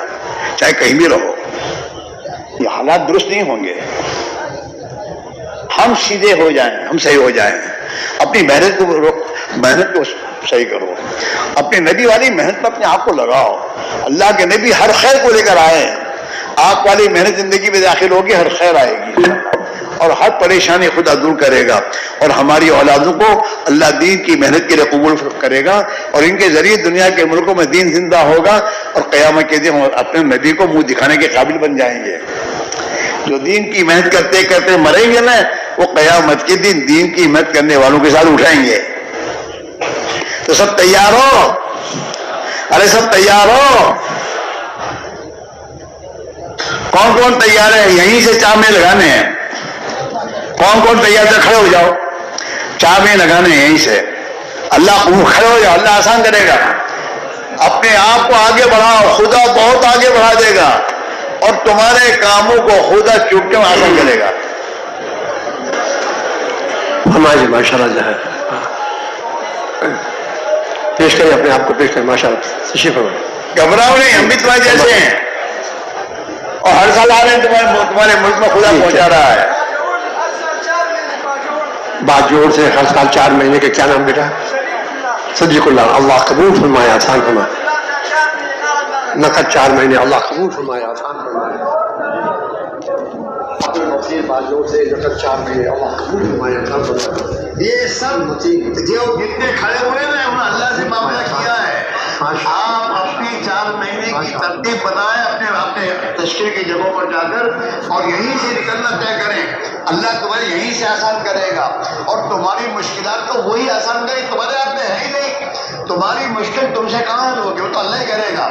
چاہے کہیں بھی رہو، یہ حالات درست نہیں ہوں گے۔ ہم سیدھے ہو جائیں، ہم صحیح ہو جائیں، اپنی محنت کو صحیح کرو، اپنے نبی والی محنت میں اپنے آپ کو لگاؤ۔ اللہ کے نبی ہر خیر کو لے کر آئے ہیں، آپ والی محنت زندگی میں داخل ہوگی، ہر خیر آئے گی، اور ہر پریشانی خدا دور کرے گا، اور ہماری اولادوں کو اللہ دین کی محنت کے لیے قبول کرے گا، اور ان کے ذریعے دنیا کے ملکوں میں دین زندہ ہوگا، اور قیامت کے دن اپنے نبی کو منہ دکھانے کے قابل بن جائیں گے۔ جو دین کی محنت کرتے کرتے مریں گے نا، وہ قیامت کے دن دین کی محنت کرنے والوں کے ساتھ اٹھائیں گے۔ تو سب تیار ہو؟ ارے سب تیار ہو؟ کون کون تیار ہے؟ یہیں سے 4 مہینے لگانے ہیں۔ کون کون تیار ہے؟ کھڑے ہو جاؤ، 4 مہینے لگانے ہیں یہیں سے۔ اللہ کھڑے ہو جاؤ، اللہ آسان کرے گا۔ اپنے آپ کو آگے بڑھاؤ، خدا بہت آگے بڑھا دے گا، اور تمہارے کاموں کو خدا چٹکے میں آسان کرے گا۔ ہماری ماشاء اللہ جو ہے پیش کریں اپنے آپ کو، پیش کریں. ماشاء اللہ تشریف فرمائیں. گھبراؤ نہیں، ہم بھی تمہارے جیسے ہیں اور ہر سال آ رہے ہیں، تمہارے ملک میں خدا پہنچا رہا ہے. بات جوڑ سے، ہر سال 4 مہینے کے کیا نام بیٹا؟ صدیق اللہ. اللہ قبول فرمائے، آسان فرمائے. نقد 4 مہینے، اللہ قبول فرمائے، آسان فرمائے. بات جوڑ سے نقد 4 مہینے، اللہ قبول فرمائے، آسان فرمائے. یہ سب جو جتنے کھڑے ہوئے ہیں انہوں نے اللہ سے معاملہ کیا ہے. آپ اپنی 4 مہینے کی ترتیب بنائیں اپنے تشکیل کی جگہوں پر جا کر اور یہیں سے نکلنا طے کریں. اللہ تمہیں یہیں سے آسان کرے گا اور تمہاری مشکلات تو وہی آسان کرے. تمہارے ہاتھ میں ہے ہی نہیں. تمہاری مشکل تم سے کہاں حل ہوگی؟ وہ تو اللہ ہی کرے گا.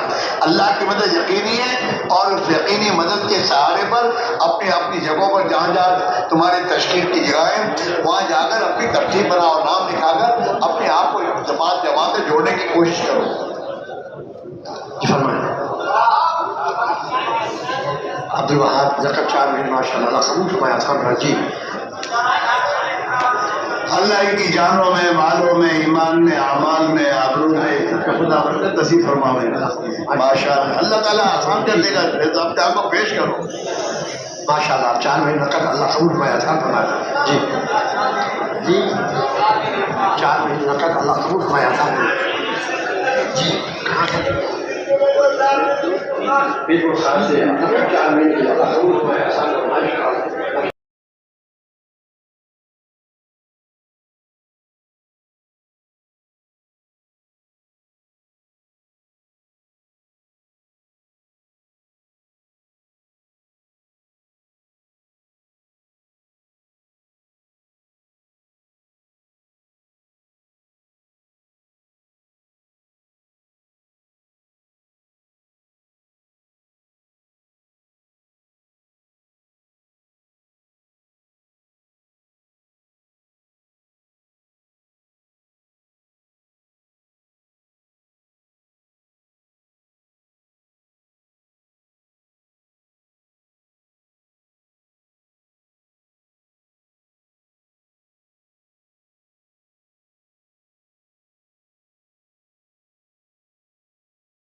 اللہ کی مدد یقینی ہے اور اس یقینی مدد کے سہارے پر اپنی اپنی جگہوں پر جہاں جہاں تمہاری تشکیل کی جگہیں وہاں جا کر اپنی ترتیب بناؤ اور نام لکھا کر اپنے آپ کو جماعت سے جوڑنے کی کوشش کرو. عبد الوہاب زکات 4 مہینے، ماشاء اللہ، اللہ قبول فرمائے، آسان فرمائے. جی اللہ ان کی جانوں میں، مالوں میں، ایمان میں، اعمال میں، آبرو میں خدا برکت نصیب فرماوے. ماشاء اللہ اللہ تعالیٰ آسان کر دے گا. اپنے آپ کو پیش کرو. ماشاء اللہ 4 مہینے نقد، اللہ قبول فرمائے، آسان فرمائے. جی جی 4 مہینے نقد، اللہ قبول فرمائے، آسان فرمائے. جی بالکل خاص ہے. 4 مہینے اللہ قبول فرمائے، آسان فرمائے.